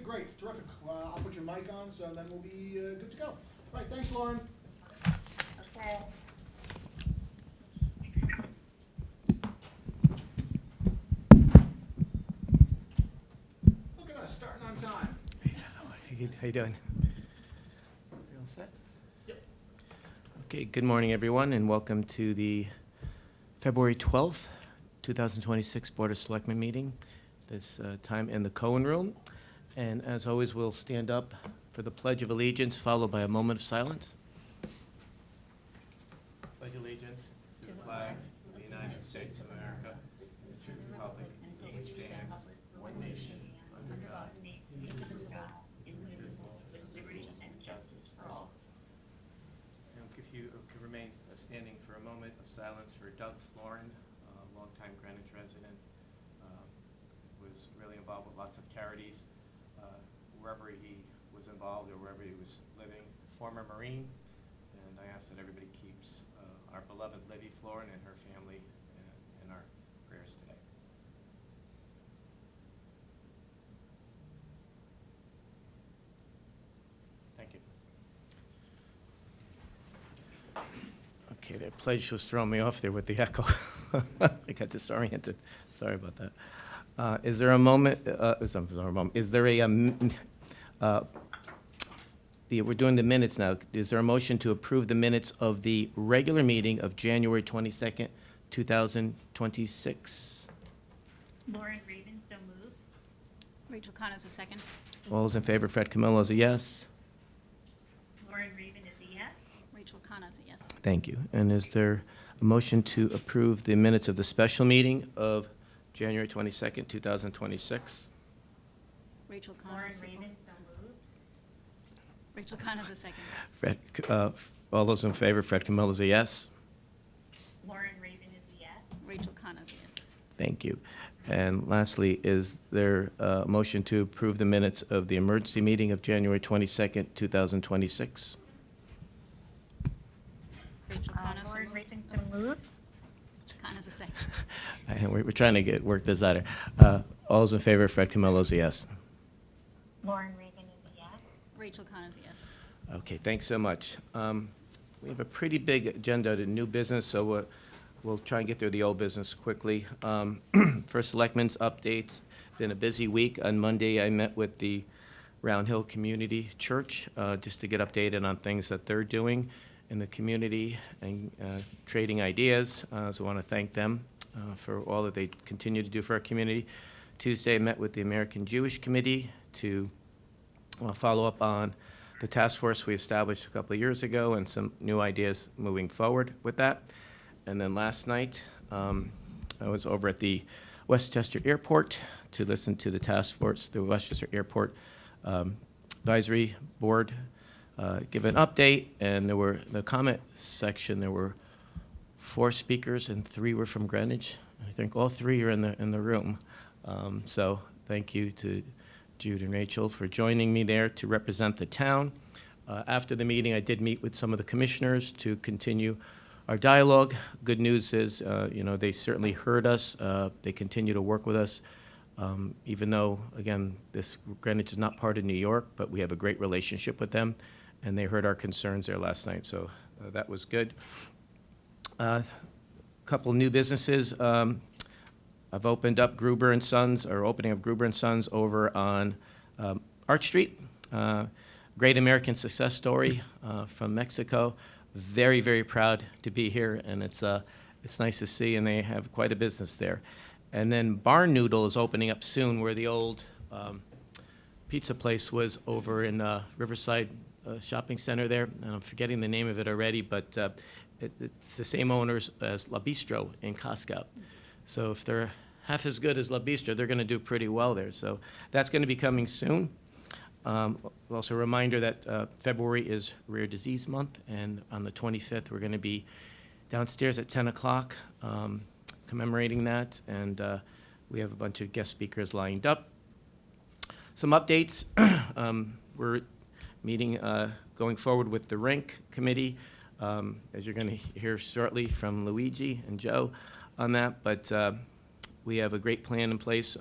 great, terrific. I'll put your mic on, so then we'll be good to go. All right, thanks, Lauren. Okay. Look at us, starting on time. How you doing? You all set? Yep. Okay, good morning, everyone, and welcome to the February 12th, 2026 Board of Selectmen meeting, this time in the Cohen Room. And as always, we'll stand up for the Pledge of Allegiance, followed by a moment of silence. Pledge allegiance to the flag of the United States of America, and to the republic for which stands one nation, under God, indivisible, with liberty and justice for all. Now, if you could remain standing for a moment of silence for Doug Florin, longtime Greenwich resident, was really involved with lots of charities, wherever he was involved or wherever he was living, former Marine, and I ask that everybody keeps our beloved Livy Florin and her family in our prayers today. Thank you. Okay, that pledge was throwing me off there with the echo. I got disoriented. Sorry about that. Is there a moment? Is there a? We're doing the minutes now. Is there a motion to approve the minutes of the regular meeting of January 22nd, 2026? Lauren Raven, so moved. Rachel Connors, a second. All those in favor, Fred Camillo is a yes. Lauren Raven is a yes. Rachel Connors, a yes. Thank you. And is there a motion to approve the minutes of the special meeting of January 22nd, 2026? Rachel Lauren Connors. Raven, so moved. Rachel Connors, a second. Fred, all those in favor, Fred Camillo is a yes. Lauren Raven is a yes. Rachel Connors, a yes. Thank you. And lastly, is there a motion to approve the minutes of the emergency meeting of January 22nd, 2026? Rachel Connors, so Lauren moved. Raven, so moved. Rachel Connors, a second. And we're trying to work this out here. All those in favor, Fred Camillo is a yes. Lauren Raven is a yes. Rachel Connors, a yes. Okay, thanks so much. We have a pretty big agenda to new business, so we'll try and get through the old business quickly. First, Selectmen's updates. Been a busy week. On Monday, I met with the Round Hill Community Church just to get updated on things that they're doing in the community and trading ideas. So I want to thank them for all that they continue to do for our community. Tuesday, I met with the American Jewish Committee to follow up on the task force we established a couple of years ago and some new ideas moving forward with that. And then last night, I was over at the Westchester Airport to listen to the task force, the Westchester Airport Advisory Board give an update. And there were, the comment section, there were 4 speakers and 3 were from Greenwich. I think all 3 are in the room. So thank you to Jude and Rachel for joining me there to represent the town. After the meeting, I did meet with some of the commissioners to continue our dialogue. Good news is, they certainly heard us. They continue to work with us, even though, again, Greenwich is not part of New York, but we have a great relationship with them, and they heard our concerns there last night, so that was good. Couple new businesses. I've opened up Gruber and Sons, or opening up Gruber and Sons over on Arch Street. Great American success story from Mexico. Very, very proud to be here, and it's nice to see, and they have quite a business there. And then Barn Noodle is opening up soon, where the old pizza place was over in Riverside Shopping Center there. And I'm forgetting the name of it already, but it's the same owners as La Bistro in Costco. So if they're half as good as La Bistro, they're going to do pretty well there. So that's going to be coming soon. Also a reminder that February is Rare Disease Month, and on the 25th we're going to be downstairs at 10 o'clock commemorating that, and we have a bunch of guest speakers lined up. Some updates. We're meeting, going forward with the rink committee, as you're going to hear shortly from Luigi and Joe on that, but we have a great plan in place.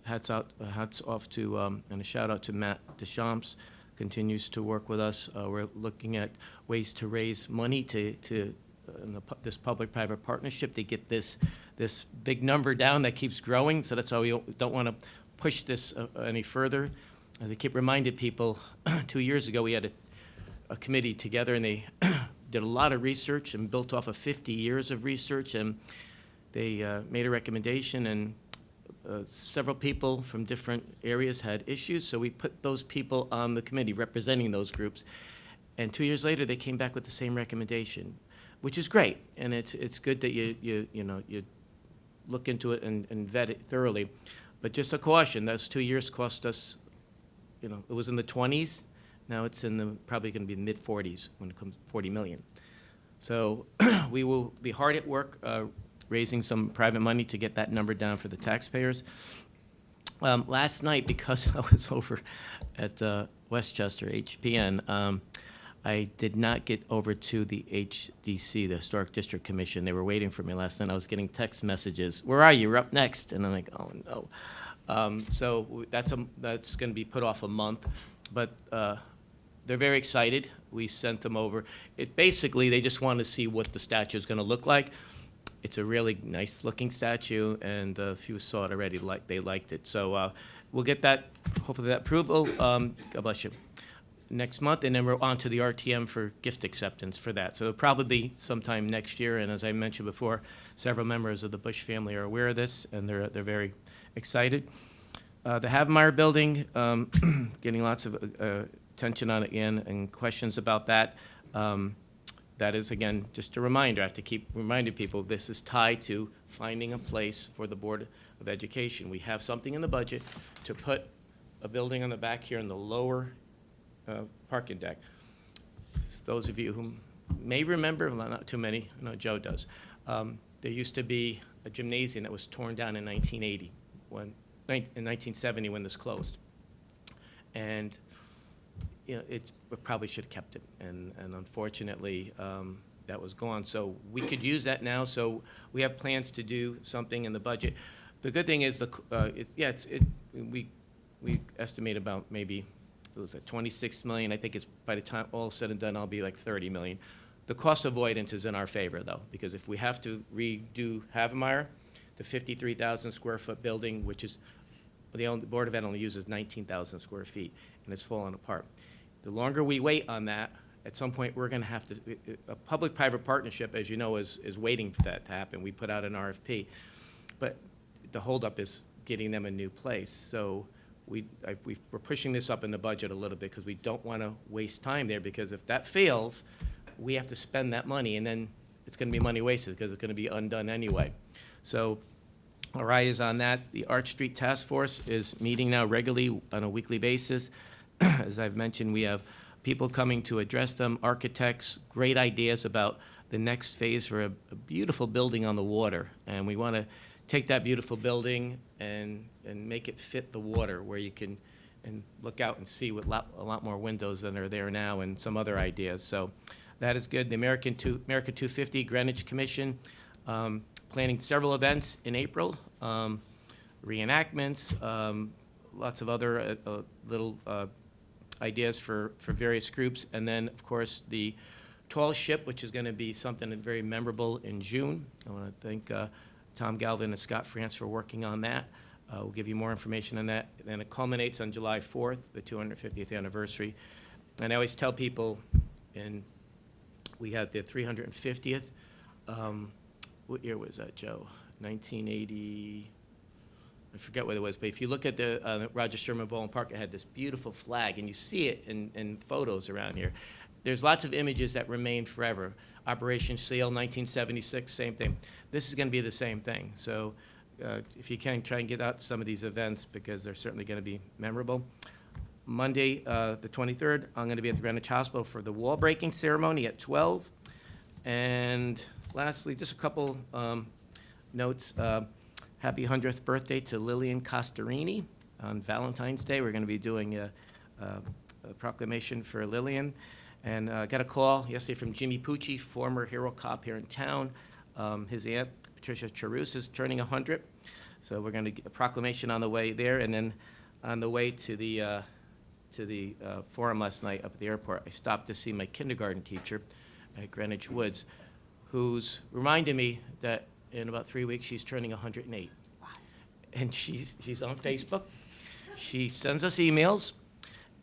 hats off to, and a shout out to Matt Deschamps, continues to work with us. We're looking at ways to raise money this public-private partnership to get this big number down that keeps growing. So that's why we don't want to push this any further. As I keep reminding people, 2 years ago we had a committee together, and they did a lot of research and built off of 50 years of research, and they made a recommendation, and several people from different areas had issues, so we put those people on the committee representing those groups. And 2 years later, they came back with the same recommendation, which is great, and it's good that you look into it and vet it thoroughly. But just a caution, those 2 years cost us, it was in the 20s. Now it's probably going to be the mid-40s when it comes to 40 million. So we will be hard at work raising some private money to get that number down for the taxpayers. Last night, because I was over at Westchester, HPN, I did not get over to the HDC, the Historic District Commission. They were waiting for me last night. I was getting text messages, "Where are you? We're up next." And I'm like, oh, no. So that's going to be put off a month. But they're very excited. We sent them over. Basically, they just want to see what the statue is going to look like. It's a really nice-looking statue, and a few saw it already. They liked it. So we'll get that, hopefully that approval, God bless you, next month, and then we're on to the RTM for gift acceptance for that. So it'll probably be sometime next year, and as I mentioned before, several members of the Bush family are aware of this, and they're very excited. The Havemeyer building, getting lots of attention on it again and questions about that. That is, again, just a reminder. I have to keep reminding people this is tied to finding a place for the Board of Education. We have something in the budget to put a building on the back here in the lower parking deck. Those of you who may remember, well, not too many, I know Joe does, there used to be a gymnasium that was torn down in 1980, in 1970 when this closed. And we probably should have kept it, and unfortunately, that was gone. So we could use that now, so we have plans to do something in the budget. The good thing is, we estimate about maybe, it was at 26 million. I think it's, by the time all is said and done, I'll be like 30 million. The cost avoidance is in our favor, though, because if we have to redo Havemeyer, the 53,000 square foot building, which is, the Board of Ed only uses 19,000 square feet, and it's falling apart. The longer we wait on that, at some point we're going to have to, a public-private partnership, as you know, is waiting for that to happen. We put out an RFP, but the holdup is getting them a new place. So we're pushing this up in the budget a little bit because we don't want to waste time there, because if that fails, we have to spend that money, and then it's going to be money wasted because it's going to be undone anyway. So our eye is on that. The Arch Street Task Force is meeting now regularly on a weekly basis. As I've mentioned, we have people coming to address them, architects, great ideas about the next phase for a beautiful building on the water. And we want to take that beautiful building and make it fit the water, where you can look out and see with a lot more windows than are there now, and some other ideas. So that is good. The America 250 Greenwich Commission, planning several events in April, reenactments, lots of other little ideas for various groups. And then, of course, the Tall Ship, which is going to be something very memorable in June. I want to thank Tom Galvin and Scott France for working on that. We'll give you more information on that. And it culminates on July 4th, the 250th anniversary. And I always tell people, we had the 350th. What year was that, Joe? 1980. I forget what it was, but if you look at the Roger Sherman Bowling Park, it had this beautiful flag, and you see it in photos around here. There's lots of images that remain forever. Operation SEAL, 1976, same thing. This is going to be the same thing. So if you can, try and get out some of these events, because they're certainly going to be memorable. Monday, the 23rd, I'm going to be at the Greenwich Hospital for the wall breaking ceremony at 12. And lastly, just a couple notes. Happy 100th birthday to Lillian Costarini on Valentine's Day. We're going to be doing a proclamation for Lillian. And got a call yesterday from Jimmy Pucci, former hero cop here in town. His aunt, Patricia Charus is turning 100. So we're going to get a proclamation on the way there, and then on the way to the forum last night up at the airport, I stopped to see my kindergarten teacher at Greenwich Woods, who's reminded me that in about 3 weeks she's turning 108. Wow. And she's on Facebook. She sends us emails,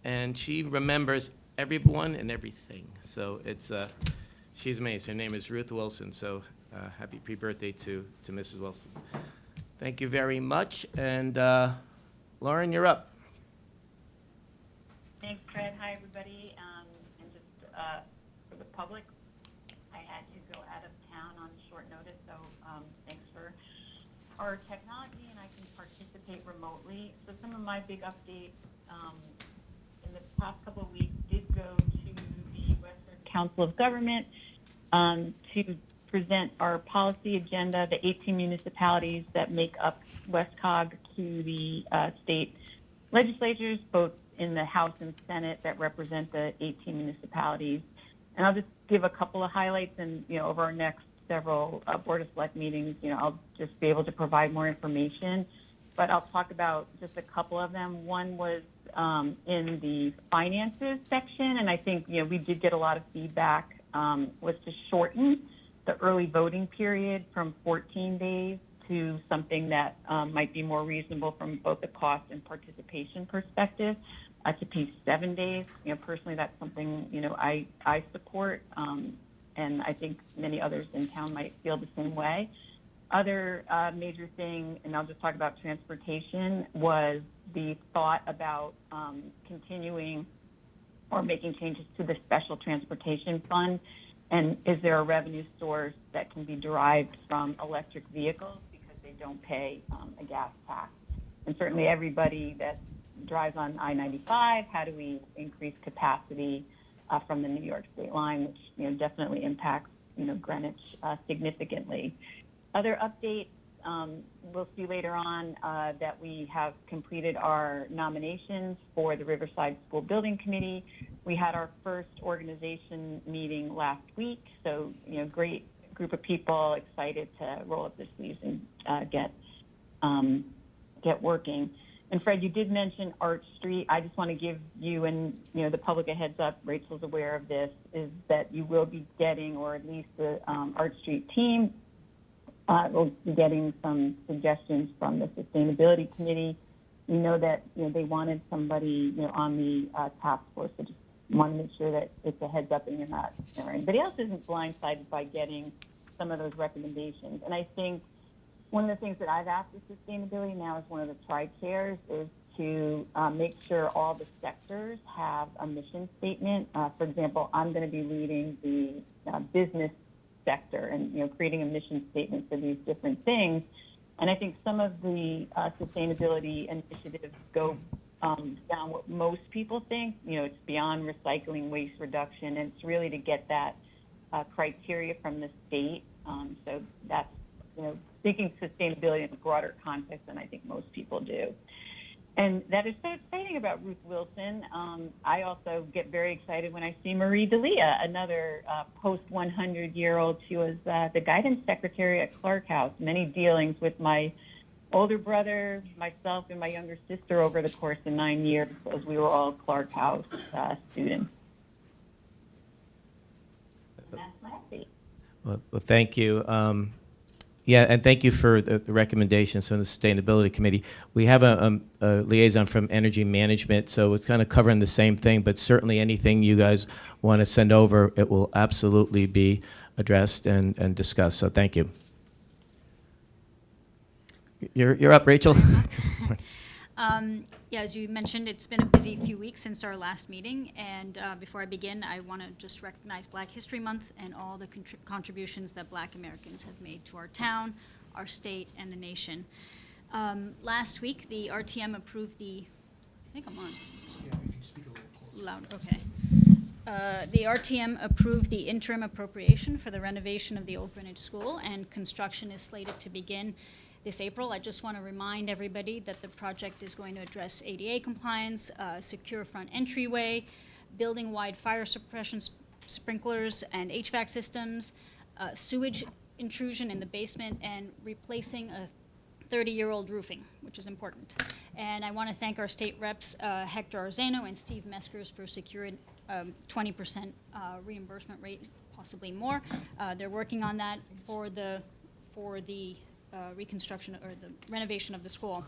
and she remembers everyone and everything. So it's she's amazing. Her name is Ruth Wilson. So happy pre-birthday to Mrs. Wilson. Thank you very much. And Lauren, you're up. Thanks, Fred. Hi, everybody. And just for the public, I had to go out of town on short notice, so thanks for our technology, and I can participate remotely. So some of my big updates in the past couple of weeks did go to the Western Council of Government to present our policy agenda, the 18 municipalities that make up WestCog, to the state legislatures, both in the House and Senate, that represent the 18 municipalities. And I'll just give a couple of highlights, and over our next several Board of Select meetings, I'll just be able to provide more information. But I'll talk about just a couple of them. One was in the finances section, and I think we did get a lot of feedback, was to shorten the early voting period from 14 days to something that might be more reasonable from both a cost and participation perspective, to be 7 days. Personally, that's something I support, and I think many others in town might feel the same way. Other major thing, and I'll just talk about transportation, was the thought about continuing or making changes to the special transportation fund. And is there a revenue source that can be derived from electric vehicles because they don't pay a gas tax? And certainly everybody that drives on I-95, how do we increase capacity from the New York State line, which definitely impacts Greenwich significantly. Other updates, we'll see later on that we have completed our nominations for the Riverside School Building Committee. We had our first organization meeting last week, so great group of people excited to roll up their sleeves and get working. And Fred, you did mention Arch Street. I just want to give you and the public a heads up. Rachel's aware of this. Is that you will be getting, or at least the Arch Street team will be getting some suggestions from the Sustainability Committee. We know that they wanted somebody on the task force, so just want to make sure that it's a heads up and you're not, or anybody else isn't blindsided by getting some of those recommendations. And I think one of the things that I've asked with sustainability now as one of the tri-chairs is to make sure all the sectors have a mission statement. For example, I'm going to be leading the business sector and creating a mission statement for these different things. And I think some of the sustainability initiatives go down what most people think. It's beyond recycling, waste reduction, and it's really to get that criteria from the state. So that's thinking sustainability in a broader context than I think most people do. And that is so exciting about Ruth Wilson. I also get very excited when I see Marie D'Elia, another post-100-year-old. She was the guidance secretary at Clark House. Many dealings with my older brother, myself, and my younger sister over the course of 9 years, as we were all Clark House students. And that's my update. Well, thank you. Yeah, and thank you for the recommendations from the Sustainability Committee. We have a liaison from Energy Management, so it's kind of covering the same thing, but certainly anything you guys want to send over, it will absolutely be addressed and discussed, so thank you. You're up, Rachel. Yeah, as you mentioned, it's been a busy few weeks since our last meeting, and before I begin, I want to just recognize Black History Month and all the contributions that Black Americans have made to our town, our state, and the nation. Last week, the RTM approved the, I think I'm on. Yeah, if you speak a little closer. Loud, okay. The RTM approved the interim appropriation for the renovation of the Old Greenwich School, and construction is slated to begin this April. I just want to remind everybody that the project is going to address ADA compliance, secure front entryway, building-wide fire suppression sprinklers and HVAC systems, sewage intrusion in the basement and replacing a 30-year-old roofing, which is important. And I want to thank our state reps, Hector Arzano and Steve Meskers, for securing 20% reimbursement rate, possibly more. They're working on that for the reconstruction or the renovation of the school.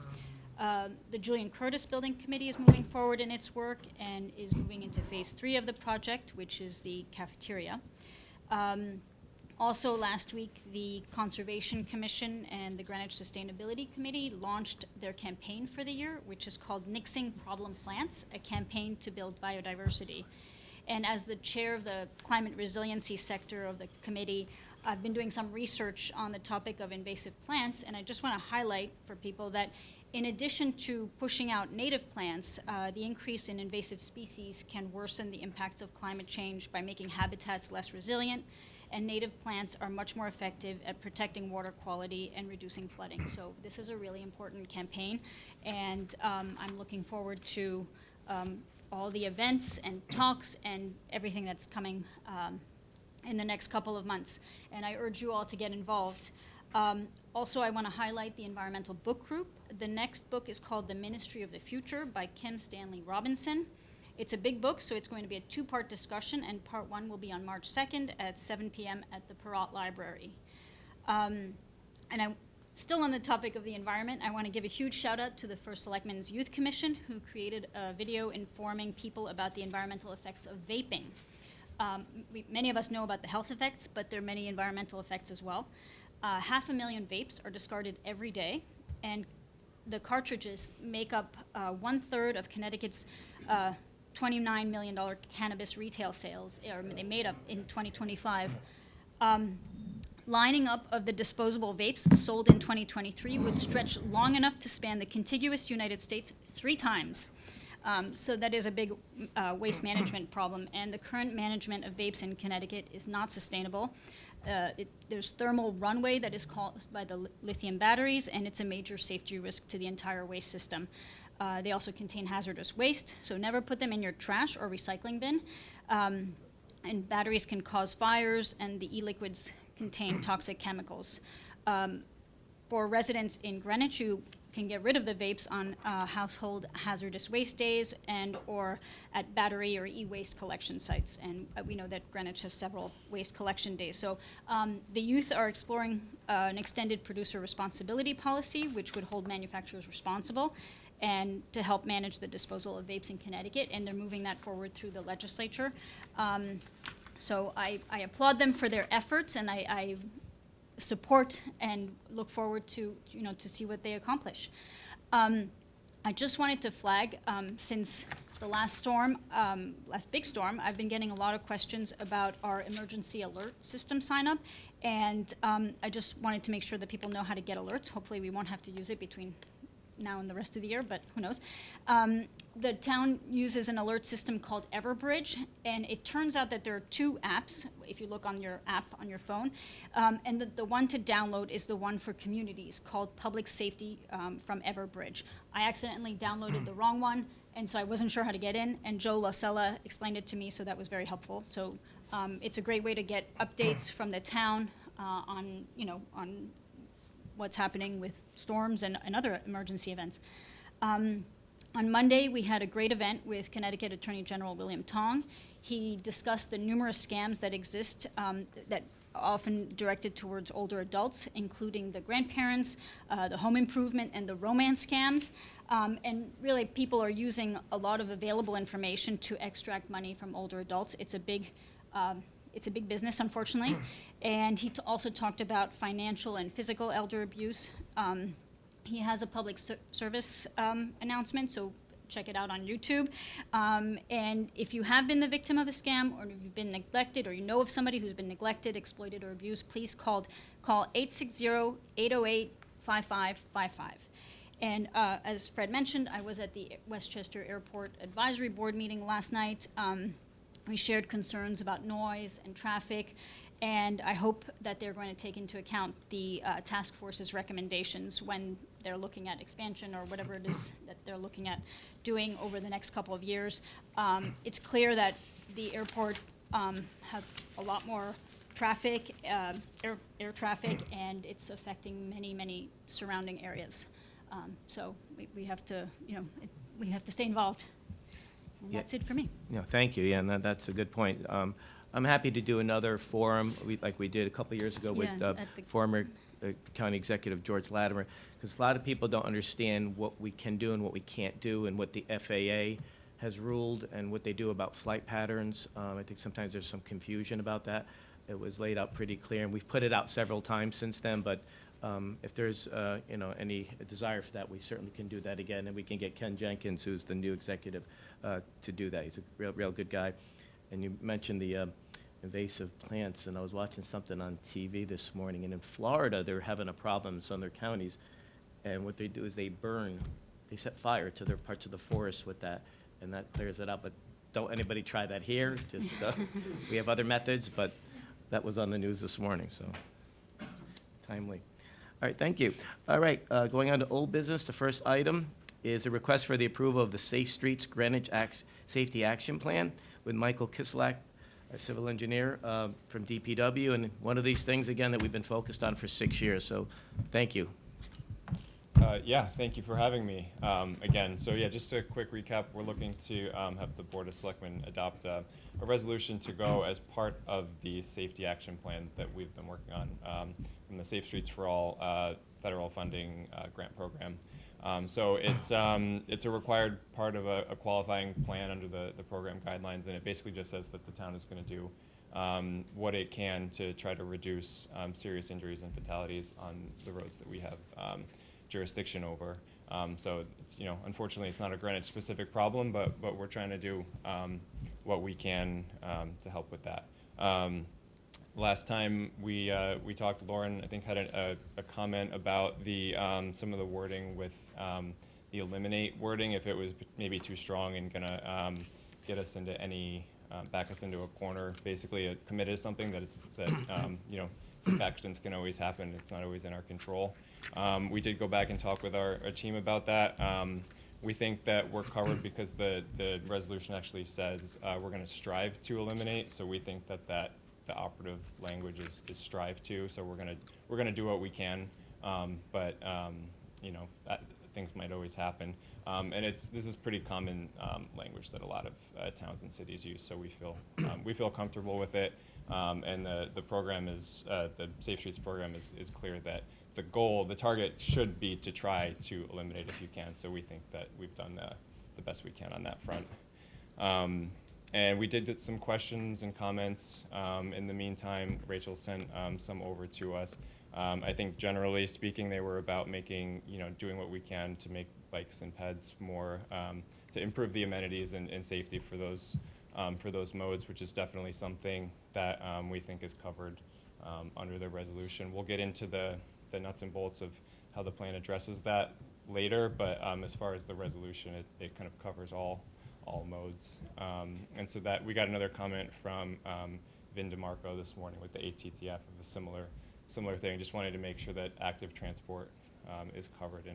The Julian Curtis Building Committee is moving forward in its work and is moving into phase 3 of the project, which is the cafeteria. Also last week, the Conservation Commission and the Greenwich Sustainability Committee launched their campaign for the year, which is called Nixing Problem Plants, a campaign to build biodiversity. And as the chair of the climate resiliency sector of the committee, I've been doing some research on the topic of invasive plants, and I just want to highlight for people that in addition to pushing out native plants, the increase in invasive species can worsen the impacts of climate change by making habitats less resilient, and native plants are much more effective at protecting water quality and reducing flooding. So this is a really important campaign, and I'm looking forward to all the events and talks and everything that's coming in the next couple of months. And I urge you all to get involved. Also, I want to highlight the Environmental Book Group. The next book is called The Ministry of the Future by Kim Stanley Robinson. It's a big book, so it's going to be a 2-part discussion, and part 1 will be on March 2nd at 7 p.m. at the Perrault Library. And I'm still on the topic of the environment. I want to give a huge shout out to the First Selectmen's Youth Commission, who created a video informing people about the environmental effects of vaping. Many of us know about the health effects, but there are many environmental effects as well. 500,000 vapes are discarded every day, and the cartridges make up 1/3 of Connecticut's $29 million cannabis retail sales, or they made up in 2025. Lining up of the disposable vapes sold in 2023 would stretch long enough to span the contiguous United States 3 times. So that is a big waste management problem, and the current management of vapes in Connecticut is not sustainable. There's thermal runaway that is caused by the lithium batteries, and it's a major safety risk to the entire waste system. They also contain hazardous waste, so never put them in your trash or recycling bin. And batteries can cause fires, and the e-liquids contain toxic chemicals. For residents in Greenwich, you can get rid of the vapes on household hazardous waste days and or at battery or e-waste collection sites. And we know that Greenwich has several waste collection days. So the youth are exploring an extended producer responsibility policy, which would hold manufacturers responsible and to help manage the disposal of vapes in Connecticut, and they're moving that forward through the legislature. So I applaud them for their efforts, and I support and look forward to to see what they accomplish. I just wanted to flag, since the last storm, last big storm, I've been getting a lot of questions about our emergency alert system sign up, and I just wanted to make sure that people know how to get alerts. Hopefully we won't have to use it between now and the rest of the year, but who knows. The town uses an alert system called Everbridge, and it turns out that there are 2 apps, if you look on your app on your phone, and the one to download is the one for communities called Public Safety from Everbridge. I accidentally downloaded the wrong one, and so I wasn't sure how to get in, and Joe Lasella explained it to me, so that was very helpful. So it's a great way to get updates from the town on what's happening with storms and other emergency events. On Monday, we had a great event with Connecticut Attorney General William Tong. He discussed the numerous scams that exist that often directed towards older adults, including the grandparents, the home improvement, and the romance scams. And really, people are using a lot of available information to extract money from older adults. It's a big business, unfortunately. And he also talked about financial and physical elder abuse. He has a public service announcement, so check it out on YouTube. And if you have been the victim of a scam, or if you've been neglected, or you know of somebody who's been neglected, exploited, or abused, please call 860-808-5555. And as Fred mentioned, I was at the Westchester Airport Advisory Board meeting last night. We shared concerns about noise and traffic, and I hope that they're going to take into account the task force's recommendations when they're looking at expansion or whatever it is that they're looking at doing over the next couple of years. It's clear that the airport has a lot more traffic, air traffic, and it's affecting many, many surrounding areas. So we have to, we have to stay involved. And Yeah. that's it for me. Thank you. Yeah, and that's a good point. I'm happy to do another forum, like we did a couple of years ago with Yeah, at the- former County Executive George Latimer, because a lot of people don't understand what we can do and what we can't do, and what the FAA has ruled and what they do about flight patterns. I think sometimes there's some confusion about that. It was laid out pretty clear, and we've put it out several times since then, but if there's any desire for that, we certainly can do that again, and we can get Ken Jenkins, who's the new executive, to do that. He's a real good guy. And you mentioned the invasive plants, and I was watching something on TV this morning, and in Florida, they're having a problem in some of their counties, and what they do is they set fire to their parts of the forest with that, and that clears it out. But don't anybody try that here. Just we have other methods, but that was on the news this morning, so timely. All right, thank you. All right, going on to old business, the first item is a request for the approval of the Safe Streets Greenwich Safety Action Plan with Michael Kislak, a civil engineer from DPW, and one of these things, again, that we've been focused on for 6 years, so thank you. Yeah, thank you for having me again. So yeah, just a quick recap. We're looking to have the Board of Selectmen adopt a resolution to go as part of the safety action plan that we've been working on from the Safe Streets for All federal funding grant program. So it's a required part of a qualifying plan under the program guidelines, and it basically just says that the town is going to do what it can to try to reduce serious injuries and fatalities on the roads that we have jurisdiction over. So it's, unfortunately, it's not a Greenwich-specific problem, but we're trying to do what we can to help with that. Last time we talked, Lauren, I think, had a comment about the some of the wording with the eliminate wording, if it was maybe too strong and gonna get us into back us into a corner, basically committed to something that infections can always happen. It's not always in our control. We did go back and talk with our team about that. We think that we're covered because the resolution actually says we're going to strive to eliminate. So we think that the operative language is strive to. So we're gonna do what we can, but things might always happen. And this is pretty common language that a lot of towns and cities use. So we feel comfortable with it. And the program is the Safe Streets program is clear that the target should be to try to eliminate if you can. So we think that we've done the best we can on that front. And we did get some questions and comments. In the meantime, Rachel sent some over to us. I think generally speaking, they were about doing what we can to make bikes and peds more, to improve the amenities and safety for those modes, which is definitely something that we think is covered under the resolution. We'll get into the nuts and bolts of how the plan addresses that later, but as far as the resolution, it kind of covers all modes. And so that we got another comment from Vin DeMarco this morning with the ATTF of a similar thing. Just wanted to make sure that active transport is covered,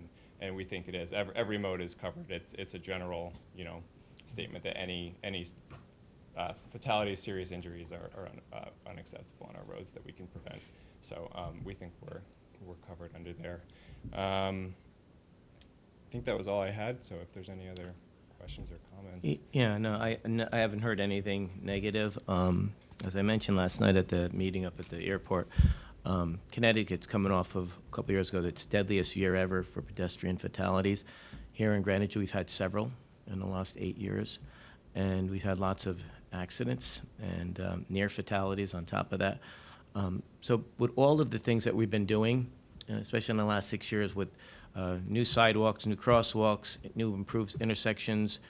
and we think it is. Every mode is covered. It's a general statement that any fatalities, serious injuries are unacceptable on our roads that we can prevent. So we think we're covered under there. I think that was all I had. So if there's any other questions or comments. Yeah, no, I haven't heard anything negative. As I mentioned last night at the meeting up at the airport, Connecticut's coming off of a couple years ago its deadliest year ever for pedestrian fatalities. Here in Greenwich, we've had several in the last 8 years, and we've had lots of accidents and near fatalities on top of that. So with all of the things that we've been doing, especially in the last 6 years with new sidewalks, new crosswalks, new improved intersections,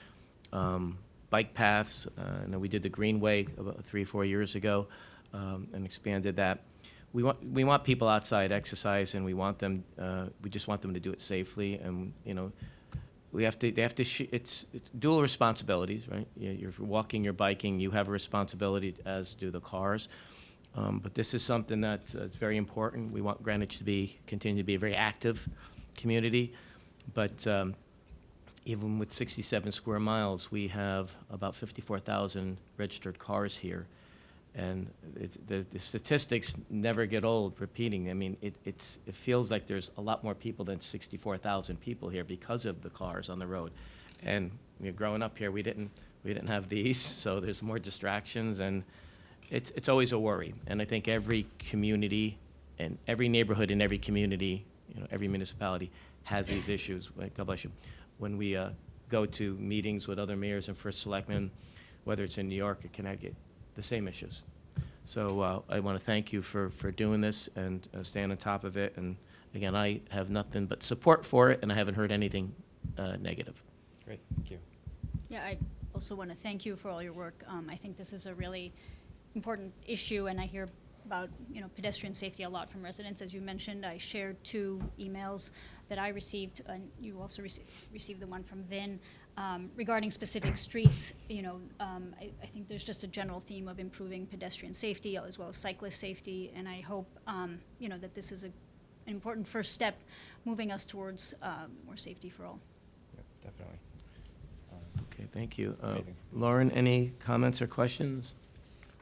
bike paths. We did the Greenway about 3 or 4 years ago and expanded that. We want people outside exercise, and we just want them to do it safely. And it's dual responsibilities, right? You're walking, you're biking, you have a responsibility, as do the cars. But this is something that's very important. We want Greenwich to continue to be a very active community, but even with 67 square miles, we have about 54,000 registered cars here, And the statistics never get old repeating. I mean, it feels like there's a lot more people than 64,000 people here because of the cars on the road. And growing up here, we didn't have these, so there's more distractions, and it's always a worry. And I think every community and every neighborhood in every community, every municipality has these issues. God bless you. When we go to meetings with other mayors and first selectmen, whether it's in New York or Connecticut, the same issues. So I want to thank you for doing this and staying on top of it. And again, I have nothing but support for it, and I haven't heard anything negative. Great, thank you. Yeah, I also want to thank you for all your work. I think this is a really important issue, and I hear about pedestrian safety a lot from residents. As you mentioned, I shared 2 emails that I received, and you also received the one from Vin regarding specific streets. I think there's just a general theme of improving pedestrian safety as well as cyclist safety, and I hope that this is an important first step moving us towards more safety for all. Yep, definitely. Okay, thank you. That's amazing. Lauren, any comments or questions?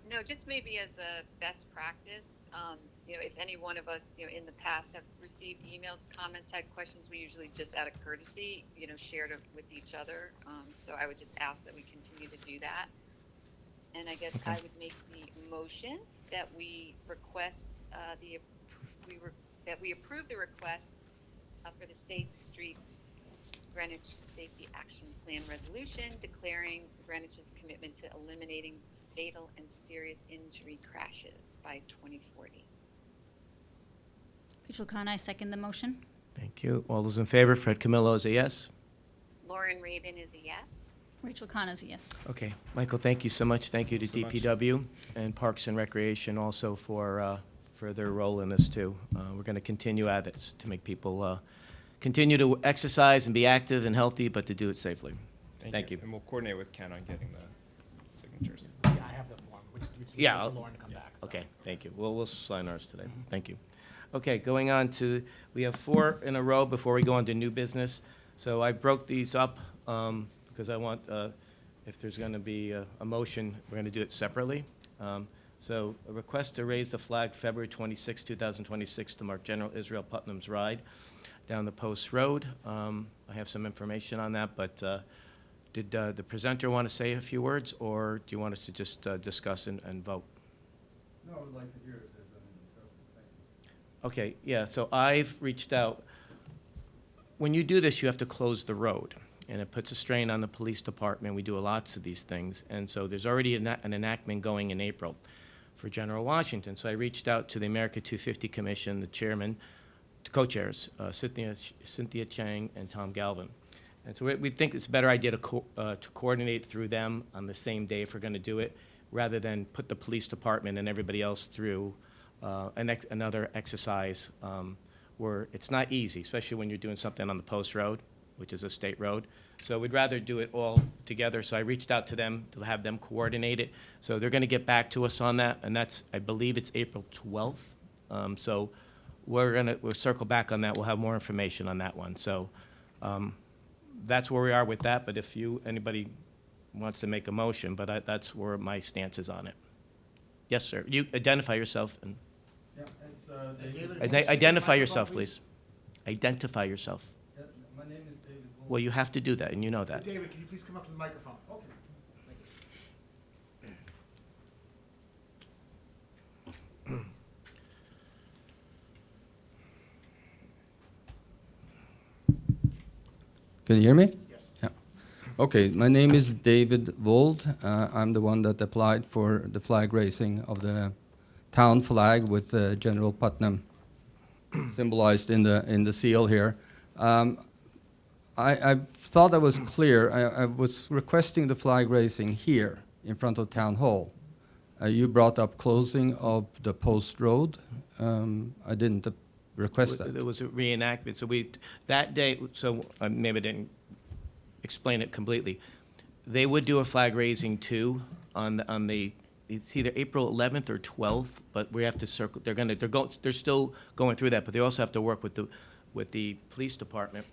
No, just maybe as a best practice, if any one of us, in the past have received emails, comments, had questions, we usually just out of courtesy, shared it with each other. So I would just ask that we continue to do that. And I guess Okay. I would make the motion that we request that we approve the request for the State Streets Greenwich Safety Action Plan resolution declaring Greenwich's commitment to eliminating fatal and serious injury crashes by 2040. Rachel Khan, I second the motion. Thank you. All those in favor? Fred Camillo is a yes. Lauren Raven is a yes. Rachel Khan is a yes. Okay, Michael, thank you so much. Thank you to Thank you so DPW and Parks and Recreation also for their role in this too. We're going to continue at this to make people continue to exercise and be active and healthy, but to do it safely. Thank you. And we'll coordinate with Ken on getting the signatures. Yeah, I have the form, which Yeah, waiting I'll- for Lauren to come back. so. Okay, thank you. We'll sign ours today. Thank you. Okay, going on to, we have 4 in a row before we go on to new business. So I broke these up because I want, if there's going to be a motion, we're going to do it separately. So a request to raise the flag February 26, 2026 to mark General Israel Putnam's ride down the Post Road. I have some information on that, but did the presenter want to say a few words, or do you want us to just discuss and vote? No, I would like to hear if there's any discussion. Thank you. Okay, yeah, so I've reached out. When you do this, you have to close the road, and it puts a strain on the police department. We do lots of these things, and so there's already an enactment going in April for General Washington. So I reached out to the America 250 Commission, the chairman, co-chairs, Cynthia Chang and Tom Galvin. And so we think it's a better idea to coordinate through them on the same day if we're going to do it, rather than put the police department and everybody else through another exercise where it's not easy, especially when you're doing something on the Post Road, which is a state road. So we'd rather do it all together. So I reached out to them to have them coordinate it. So they're going to get back to us on that, and that's, I believe it's April 12th. So we'll circle back on that. We'll have more information on that one. So that's where we are with that. But if anybody wants to make a motion, but that's where my stance is on it. Yes, sir. You identify yourself and Yeah, it's David, David. can you speak identify to the yourself, microphone, please. Identify yourself. Yeah, my name is David. Wolf. Well, you have to do that, and you know that. David, can you please come up to the microphone? Okay. Can you hear me? Yes. Yeah. Okay, my name is David Wold. I'm the one that applied for the flag raising of the town flag with General Putnam symbolized in the seal here. I thought I was clear. I was requesting the flag raising here in front of Town Hall. You brought up closing of the Post Road. I didn't request that. There was a reenactment, so that day, so maybe I didn't explain it completely. They would do a flag raising too on the, it's either April 11th or 12th, but we have to circle, they're still going through that, but they also have to work with the police department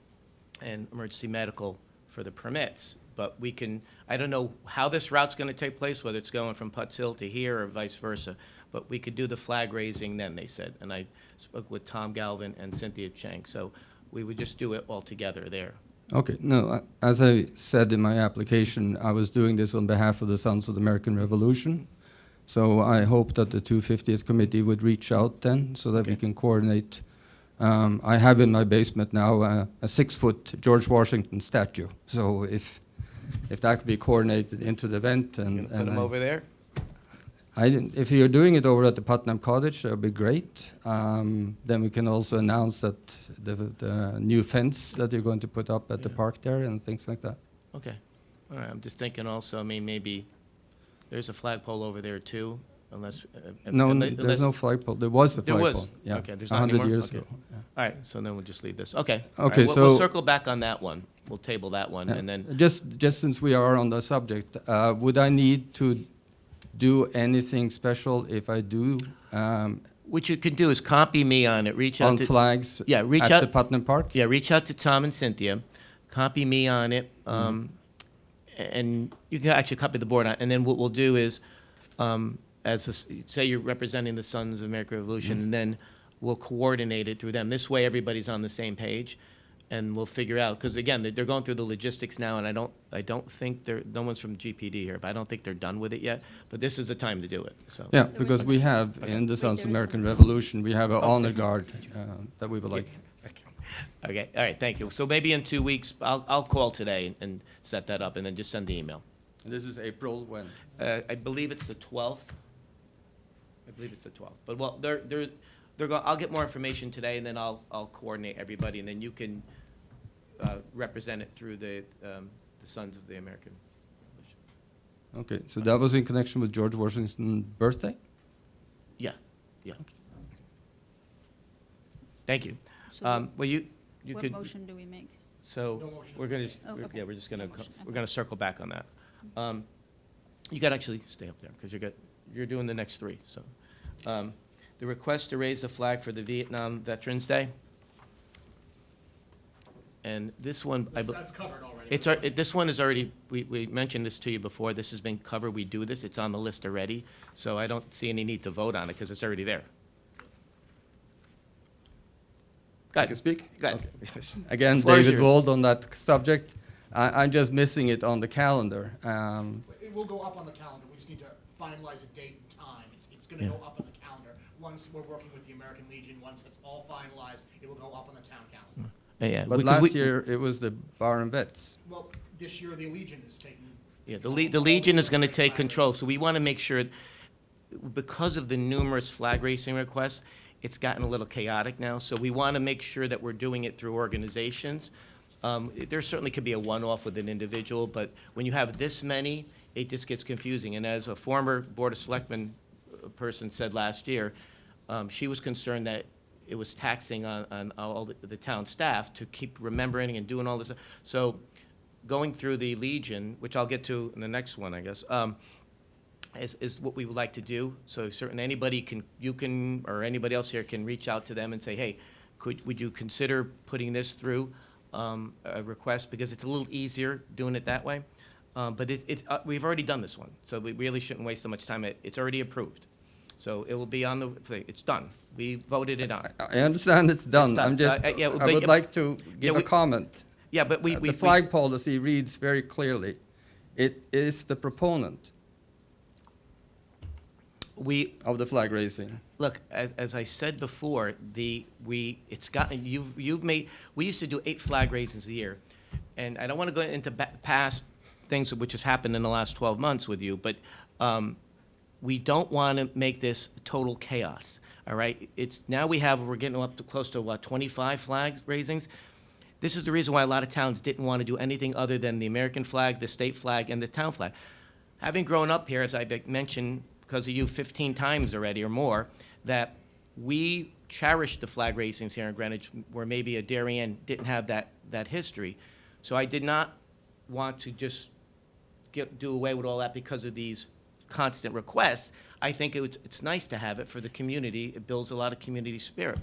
and emergency medical for the permits. But we can, I don't know how this route's going to take place, whether it's going from Putz Hill to here or vice versa, but we could do the flag raising then, they said. And I spoke with Tom Galvin and Cynthia Chang, so we would just do it all together there. Okay, no, as I said in my application, I was doing this on behalf of the Sons of the American Revolution. So I hope that the 250th committee would reach out then so that we Okay. can coordinate. I have in my basement now a 6-foot George Washington statue. So if that could be coordinated into the event You and, gonna put them over there? if you're doing it over at the Putnam Cottage, that would be great. Then we can also announce that the new fence that you're going to put up at the Yeah. park there and things like that. Okay. All right, I'm just thinking also, I mean, maybe there's a flagpole over there too, unless. No, unless- there's no flagpole. There was a There flagpole. was? Yeah, Okay, there's not 100 anymore? years Okay. ago. Yeah. All right, so then we'll just leave this. Okay. All Okay, right, we'll so- circle back on that one. We'll table that one, Yeah. and then, Just since we are on the subject, would I need to do anything special if I do what you can do is copy me on it, reach out on to. flags Yeah, reach at out- the Putnam Park? Yeah, reach out to Tom and Cynthia, copy me on it, Mm-hmm. and you can actually copy the board on, and then what we'll do is, say you're representing the Sons of American Revolution, Mm-hmm. and then we'll coordinate it through them. This way, everybody's on the same page, and we'll figure out, because again, they're going through the logistics now, and I don't think no one's from GPD here, but I don't think they're done with it yet, but this is the time to do it, so. Yeah, There because is we some- have, in the Wait, Sons of there is American some- Revolution, we have an Oh, honor sorry. guard that we would like. Okay, all right, thank you. So maybe in 2 weeks, I'll call today and set that up, and then just send the email. This is April when? I believe it's the 12th. I believe it's the 12th. But, well, I'll get more information today, and then I'll coordinate everybody, and then you can represent it through the Sons of the American Revolution. Okay, so that was in connection with George Washington's birthday? Yeah, yeah. Thank you. So Well, you what could. motion do we make? So, No motion. we're gonna, Oh, okay. yeah, we're just gonna, No motion, we're okay. gonna circle back on that. You gotta actually stay up there, because you're doing the next three, so. The request to raise the flag for the Vietnam Veterans Day. And this one, That's covered already. this one is already, we mentioned this to you before, this has been covered, we do this, it's on the list already, so I don't see any need to vote on it, because it's already there. Go I ahead. can speak? Go ahead. Okay. Again, Floor is David yours. Wold on that subject. I'm just missing it on the calendar. It will go up on the calendar, we just need to finalize a date and time. It's gonna Yeah. go up on the calendar. Once we're working with the American Legion, once it's all finalized, it will go up on the town calendar. Yeah, But because last year, it was the Bar and Vets. Well, this year, the Legion is taking. Yeah, the Legion is gonna take control, so we wanna make sure, because of the numerous flag racing requests, it's gotten a little chaotic now, so we wanna make sure that we're doing it through organizations. There certainly could be a one-off with an individual, but when you have this many, it just gets confusing. And as a former Board of Selectmen person said last year, she was concerned that it was taxing on all the town staff to keep remembering and doing all this. So going through the Legion, which I'll get to in the next one, I guess, is what we would like to do. So anybody can, or anybody else here can reach out to them and say, hey, would you consider putting this through a request? Because it's a little easier doing it that way. But we've already done this one, so we really shouldn't waste so much time. It's already approved. So it will be on the thing. It's done. We voted it on. I understand it's done. done. I'm So just, yeah, I but- would like to give a we- comment. Yeah, but we. The flag policy reads very clearly, it is the proponent of the flag raising. Look, as I said before, it's gotten, you've made, we used to do 8 flag raisings a year. And I don't want to go into past things which has happened in the last 12 months with you, but we don't want to make this total chaos, all right? We're getting up to close to, 25 flag raisings. This is the reason why a lot of towns didn't want to do anything other than the American flag, the state flag, and the town flag. Having grown up here, as I've mentioned, because of you 15 times already or more, that we cherish the flag raisings here in Greenwich, where maybe a Darien didn't have that history. So I did not want to just do away with all that because of these constant requests. I think it's nice to have it for the community. It builds a lot of community spirit.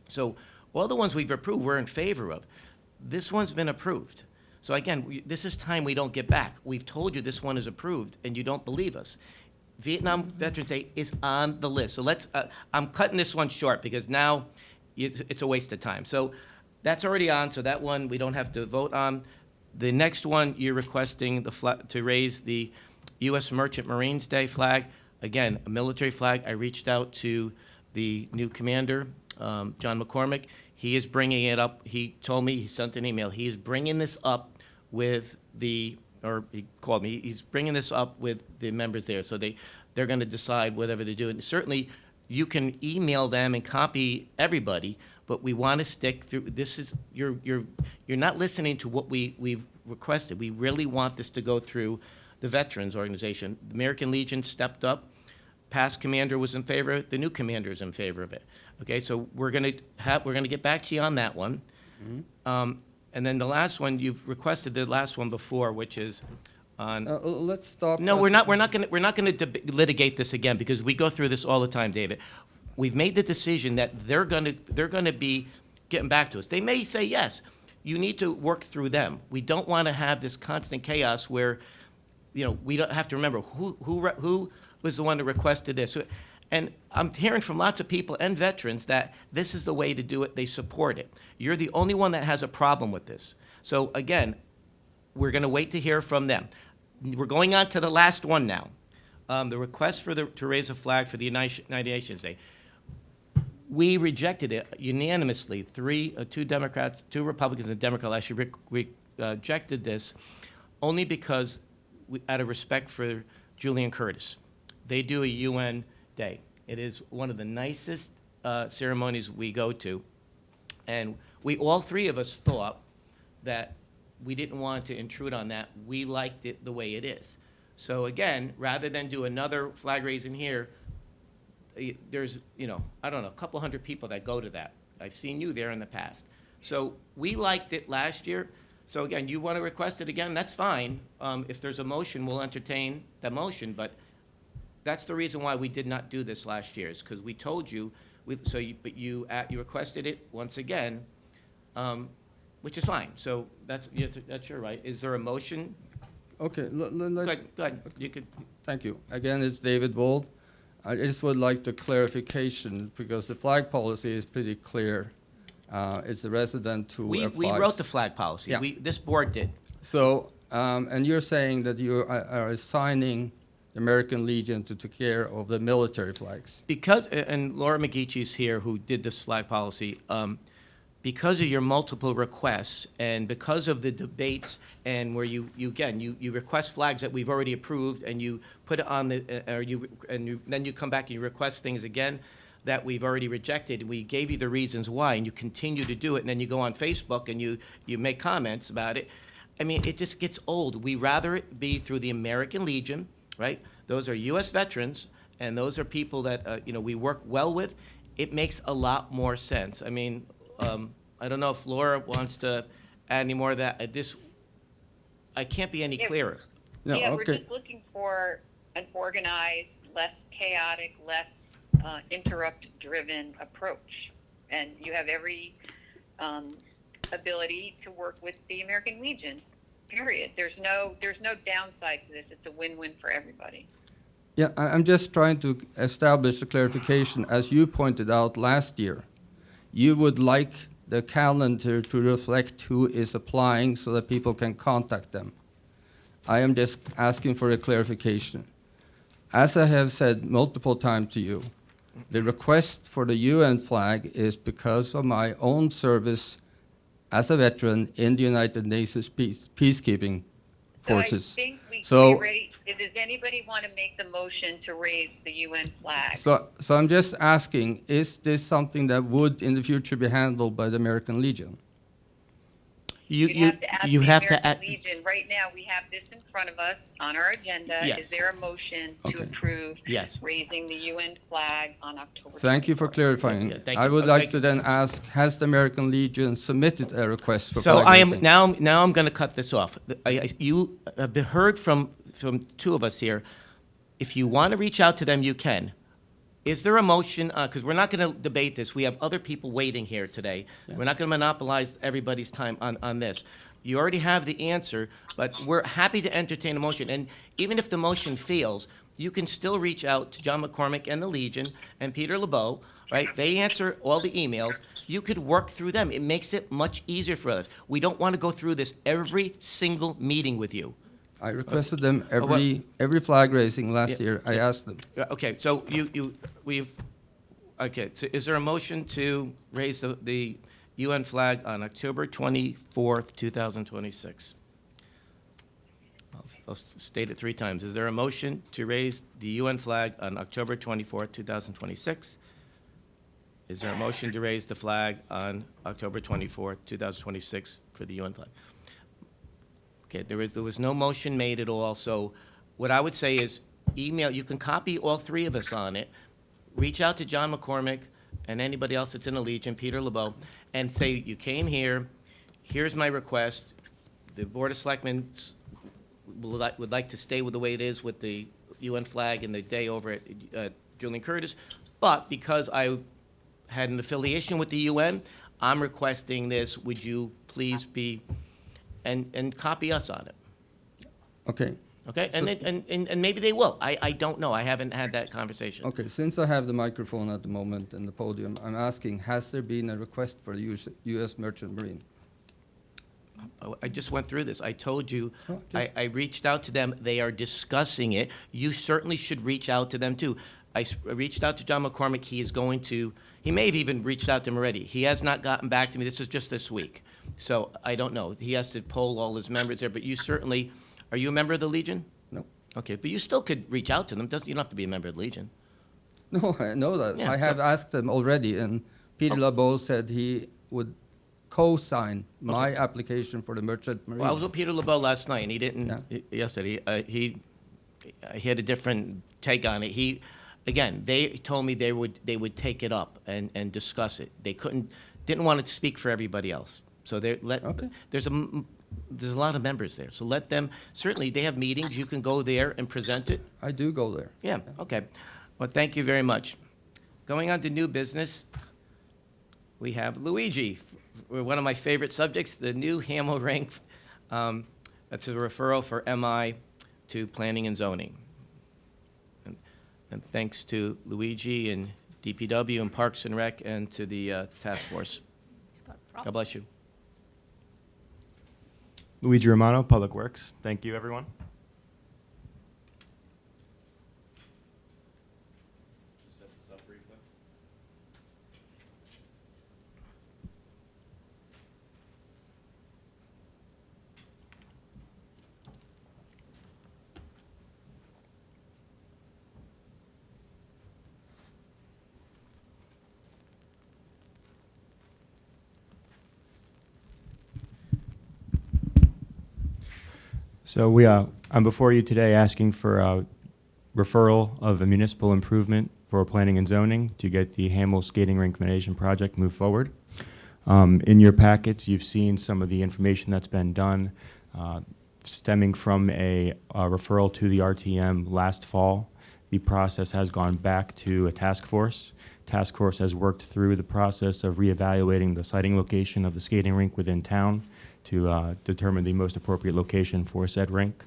So all the ones we've approved, we're in favor of. This one's been approved. So again, this is time we don't get back. We've told you this one is approved, and you don't believe us. Vietnam Veterans Day is on the list. So let's, I'm cutting this one short because now it's a waste of time. So that's already on, so that one we don't have to vote on. The next one, you're requesting to raise the U.S. Merchant Marines Day flag. Again, a military flag. I reached out to the new commander, John McCormick. He is bringing it up. He told me, he sent an email. He is bringing this up with he called me. He's bringing this up with the members there. So they're going to decide whatever they do. And certainly, you can email them and copy everybody, but we want to stick through. This is you're not listening to what we've requested. We really want this to go through the Veterans Organization. The American Legion stepped up. Past commander was in favor. The new commander is in favor of it. Okay, so we're gonna get back to you on that one. And then the last one, you've requested the last one before, which is on. Let's stop. No, we're not gonna litigate this again because we go through this all the time, David. We've made the decision that they're gonna be getting back to us. They may say yes. You need to work through them. We don't want to have this constant chaos where, we don't have to remember who was the one that requested this. And I'm hearing from lots of people and veterans that this is the way to do it. They support it. You're the only one that has a problem with this. So again, we're going to wait to hear from them. We're going on to the last one now. The request to raise a flag for the United Nations Day. We rejected it unanimously. Two Democrats, 2 Republicans, and a Democrat last year rejected this only because, out of respect for Julian Curtis. They do a UN Day. It is one of the nicest ceremonies we go to, and all 3 of us thought that we didn't want to intrude on that. We liked it the way it is. So again, rather than do another flag raising here, there's, I don't know, a couple hundred people that go to that. I've seen you there in the past. So we liked it last year. So again, you want to request it again, that's fine. If there's a motion, we'll entertain the motion, but that's the reason why we did not do this last year, is because we told you, but you requested it once again, which is fine. So that's your right. Is there a motion? Okay. Go ahead. You could. Thank you. Again, it's David Wold. I just would like the clarification because the flag policy is pretty clear. It's the resident who applies. We wrote the flag policy. Yeah. This board did. So, and you're saying that you are assigning the American Legion to take care of the military flags. Because, and Laura McGeechee's here who did this flag policy, because of your multiple requests and because of the debates and where you request flags that we've already approved and you put it on then you come back and you request things again that we've already rejected. We gave you the reasons why, and you continue to do it, and then you go on Facebook and you make comments about it. I mean, it just gets old. We rather it be through the American Legion, right? Those are U.S. veterans, and those are people that we work well with. It makes a lot more sense. I mean, I don't know if Laura wants to add any more of that. I can't be any clearer. No, Yeah, okay. we're just looking for an organized, less chaotic, less interrupt-driven approach. And you have every ability to work with the American Legion, period. There's no downside to this. It's a win-win for everybody. Yeah, I'm just trying to establish a clarification. As you pointed out last year, you would like the calendar to reflect who is applying so that people can contact them. I am just asking for a clarification. As I have said multiple times to you, the request for the UN flag is because of my own service as a veteran in the United Nations peacekeeping forces. So I think So- we're ready. Does anybody want to make the motion to raise the UN flag? So I'm just asking, is this something that would in the future be handled by the American Legion? You'd have to ask you the have to American add- Legion. Right now, we have this in front of us on our agenda. Yes. Is there a motion to Okay. approve Yes. raising the UN flag on October 24th? Thank you for clarifying. Yeah, thank I you. would like Okay. to then ask, has the American Legion submitted a request for So flag I am raising? now I'm going to cut this off. You have heard from 2 of us here. If you want to reach out to them, you can. Is there a motion, because we're not going to debate this, we have other people waiting here today. Yeah. We're not going to monopolize everybody's time on this. You already have the answer, but we're happy to entertain a motion. And even if the motion fails, you can still reach out to John McCormick and the Legion and Peter LeBeau, right? They answer all the emails. You could work through them. It makes it much easier for us. We don't want to go through this every single meeting with you. I requested them what- every flag raising last Yeah, year. I asked them. Okay, so okay, so is there a motion to raise the UN flag on October 24th, 2026? I'll state it 3 times. Is there a motion to raise the UN flag on October 24th, 2026? Is there a motion to raise the flag on October 24th, 2026 for the UN flag? Okay, there was no motion made at all, so what I would say is email, you can copy all 3 of us on it, reach out to John McCormick and anybody else that's in the Legion, Peter LeBeau, and say, you came here, here's my request, the Board of Selectmen would like to stay with the way it is with the UN flag and the day over at Julian Curtis, but because I had an affiliation with the UN, I'm requesting this, would you please be, and copy us on it, Okay. okay? So- And maybe they will, I don't know, I haven't had that conversation. Okay, since I have the microphone at the moment and the podium, I'm asking, has there been a request for the U.S. Merchant Marine? I just went through this. I told you, Oh, just- I reached out to them. They are discussing it. You certainly should reach out to them, too. I reached out to John McCormick. He is going to, he may have even reached out to him already. He has not gotten back to me. This is just this week. So I don't know. He has to poll all his members there, but you certainly, are you a member of the Legion? No. Okay, but you still could reach out to them. You don't have to be a member of the Legion. No, I know that. Yeah, I have asked them already, and Peter Oh. LeBeau said he would co-sign my application for the Merchant Marine. Well, I was with Peter LeBeau last night, and he didn't, Yeah. yesterday, he had a different take on it. Again, they told me they would take it up and discuss it. They didn't want to speak for everybody else. So Okay. there's a lot of members there. So let them, certainly, they have meetings. You can go there and present it. I do go there. Yeah, okay. Well, thank you very much. Going on to new business, we have Luigi, one of my favorite subjects, the new Hamel rink. That's a referral for MI to planning and zoning. And thanks to Luigi and DPW and Parks and Rec and to the task force. He's got God props. bless you. Luigi Romano, Public Works. Thank you, everyone. Set this up briefly. So I'm before you today asking for a referral of a municipal improvement for planning and zoning to get the Hamel Skating Rink Renovation Project moved forward. In your packets, you've seen some of the information that's been done stemming from a referral to the RTM last fall. The process has gone back to a task force. Task force has worked through the process of reevaluating the siting location of the skating rink within town to determine the most appropriate location for said rink.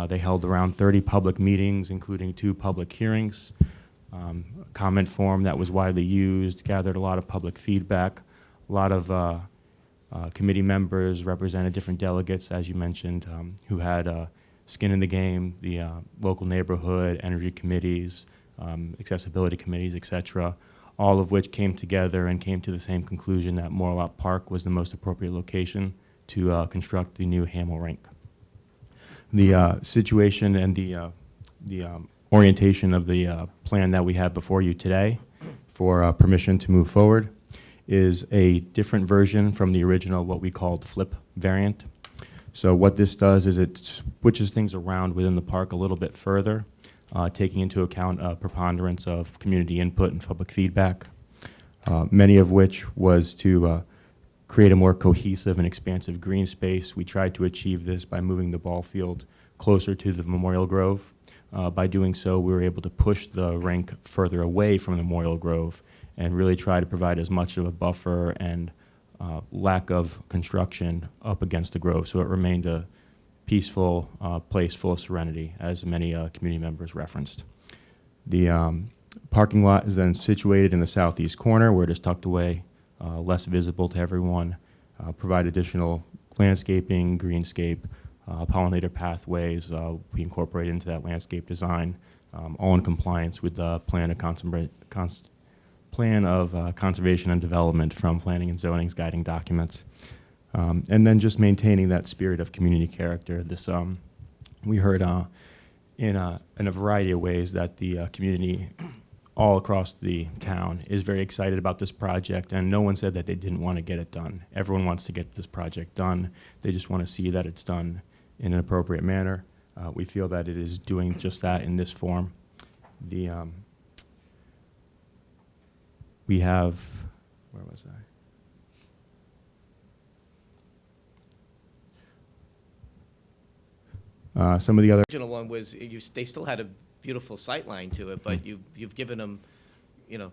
They held around 30 public meetings, including 2 public hearings, a comment form that was widely used, gathered a lot of public feedback. A lot of committee members represented different delegates, as you mentioned, who had skin in the game, the local neighborhood, energy committees, accessibility committees, et cetera, all of which came together and came to the same conclusion that Morlot Park was the most appropriate location to construct the new Hamel rink. The situation and the orientation of the plan that we have before you today for permission to move forward is a different version from the original, what we called flip variant. So what this does is it switches things around within the park a little bit further, taking into account a preponderance of community input and public feedback, many of which was to create a more cohesive and expansive green space. We tried to achieve this by moving the ball field closer to the Memorial Grove. By doing so, we were able to push the rink further away from the Memorial Grove and really try to provide as much of a buffer and lack of construction up against the Grove, so it remained a peaceful place full of serenity, as many community members referenced. The parking lot is then situated in the southeast corner where it is tucked away, less visible to everyone, provide additional landscaping, greenscape, pollinator pathways we incorporate into that landscape design, all in compliance with the plan of conservation and development from planning and zoning's guiding documents. And then just maintaining that spirit of community character. This we heard in a variety of ways that the community all across the town is very excited about this project, and no one said that they didn't want to get it done. Everyone wants to get this project done. They just want to see that it's done in an appropriate manner. We feel that it is doing just that in this form. We have, where was I? Some of the other Original one was, they still had a beautiful sight line to it, but you've given them,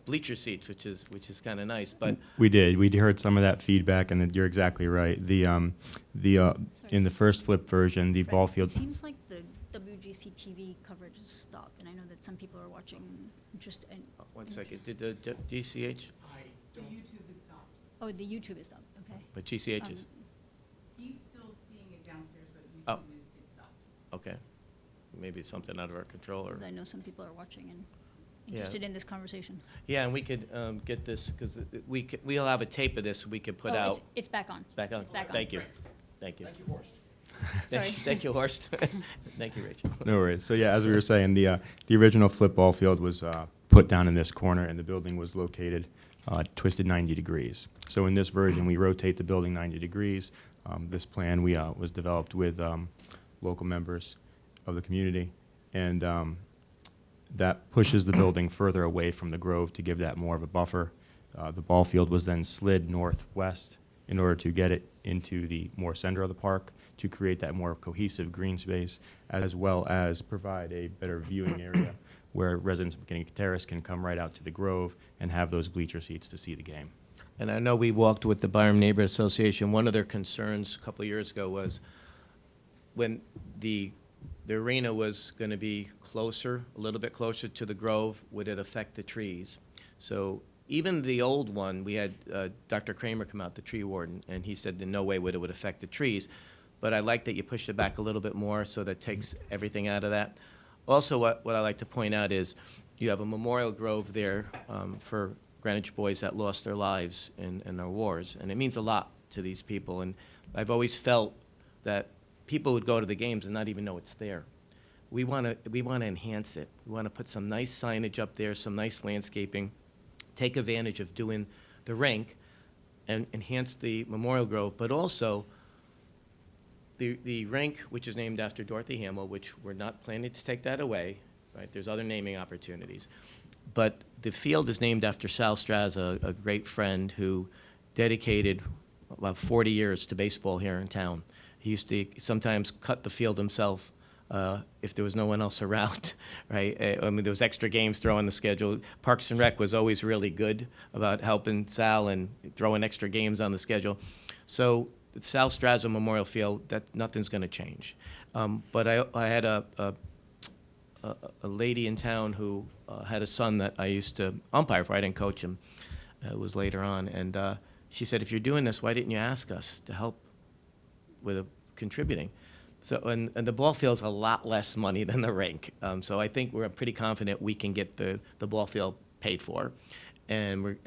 bleacher seats, which is kind of nice, but. We did. We heard some of that feedback, and you're exactly right. In the first flip version, the ball field. It seems like the WGC TV coverage has stopped, and I know that some people are watching just. One second, did the GCH, The YouTube is stopped. Oh, the YouTube is stopped, okay. but GCH is, He's still seeing it downstairs, but Oh. YouTube is stopped. okay. Maybe it's something out of our control, or. Because I know some people are watching and Yeah. interested in this conversation. Yeah, and we could get this, because we'll have a tape of this we could put Oh, out. It's back on. It's back on? It's back on. Thank you. Great. Thank you. Thank you, Horst. Sorry. Thank you, Horst. Thank you, Rachel. No worries. So yeah, as we were saying, the original flip ball field was put down in this corner, and the building was located twisted 90 degrees. So in this version, we rotate the building 90 degrees. This plan was developed with local members of the community, and that pushes the building further away from the Grove to give that more of a buffer. The ball field was then slid northwest in order to get it into the more center of the park, to create that more cohesive green space, as well as provide a better viewing area where residents of McKinney Terrace can come right out to the Grove and have those bleacher seats to see the game. And I know we walked with the Byram Neighborhood Association. One of their concerns a couple of years ago was when the arena was going to be closer, a little bit closer to the Grove, would it affect the trees? So even the old one, we had Dr. Kramer come out, the tree warden, and he said in no way would it affect the trees. But I like that you pushed it back a little bit more so that takes everything out of that. Also, what I like to point out is you have a memorial grove there for Greenwich boys that lost their lives in our wars, and it means a lot to these people. And I've always felt that people would go to the games and not even know it's there. We want to enhance it. We want to put some nice signage up there, some nice landscaping, take advantage of doing the rink, and enhance the memorial grove, but also the rink, which is named after Dorothy Hamill, which we're not planning to take that away, right? There's other naming opportunities. But the field is named after Sal Straza, a great friend who dedicated about 40 years to baseball here in town. He used to sometimes cut the field himself if there was no one else around, right? I mean, there was extra games thrown on the schedule. Parks and Rec was always really good about helping Sal and throwing extra games on the schedule. So the Sal Straza Memorial Field, that nothing's going to change. But I had a lady in town who had a son that I used to umpire for. I didn't coach him. It was later on. And she said, if you're doing this, why didn't you ask us to help with contributing? So, and the ball field's a lot less money than the rink. So I think we're pretty confident we can get the ball field paid for. And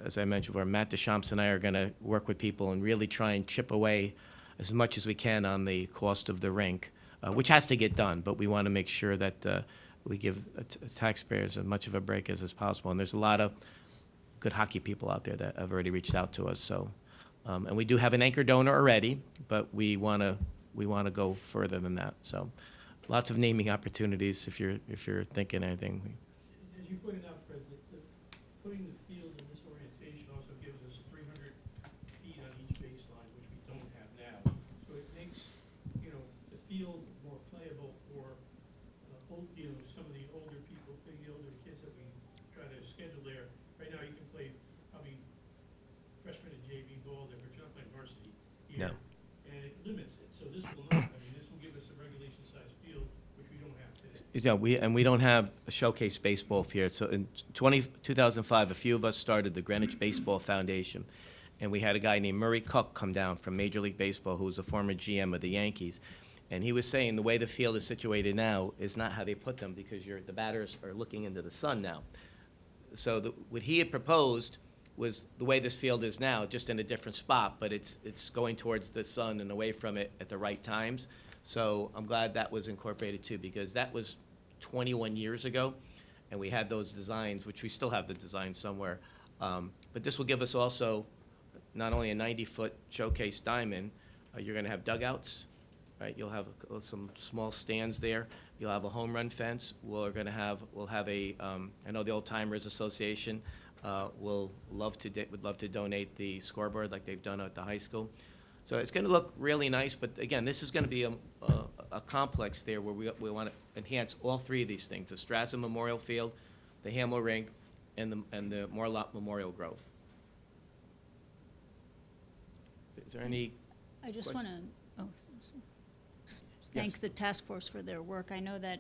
as I mentioned before, Matt Deschamps and I are going to work with people and really try and chip away as much as we can on the cost of the rink, which has to get done. But we want to make sure that we give taxpayers as much of a break as possible. And there's a lot of good hockey people out there that have already reached out to us. So, and we do have an anchor donor already, but we want to go further than that. So, lots of naming opportunities if you're thinking anything. As you pointed out, Fred, putting the field in this orientation also gives us 300 feet on each baseline, which we don't have now. So it makes, the field more playable for some of the older people, the older kids that we try to schedule there. Right now, you can play probably freshman and JV ball we don't have a showcase baseball here. So in 2005, a few of us started the Greenwich Baseball Foundation, and we had a guy named Murray Cook come down from Major League Baseball, who was a former GM of the Yankees, and he was saying the way the field is situated now is not how they put them, because the batters are looking into the sun now. So what he had proposed was the way this field is now, just in a different spot, but it's going towards the sun and away from it at the right times. So I'm glad that was incorporated too, because that was 21 years ago, and we had those designs, which we still have the design somewhere. But this will give us also not only a 90-foot showcase diamond, you're going to have dugouts, right? You'll have some small stands there. You'll have a home run fence. We'll have a, I know the Old Timers Association would love to donate the scoreboard like they've done at the high school. So it's going to look really nice, but again, this is going to be a complex there where we want to enhance all three of these things: the Strassen Memorial Field, the Hamel Rink, and the Morlock Memorial Grove. Is there any? I just question? want to thank the task force for their work. I know that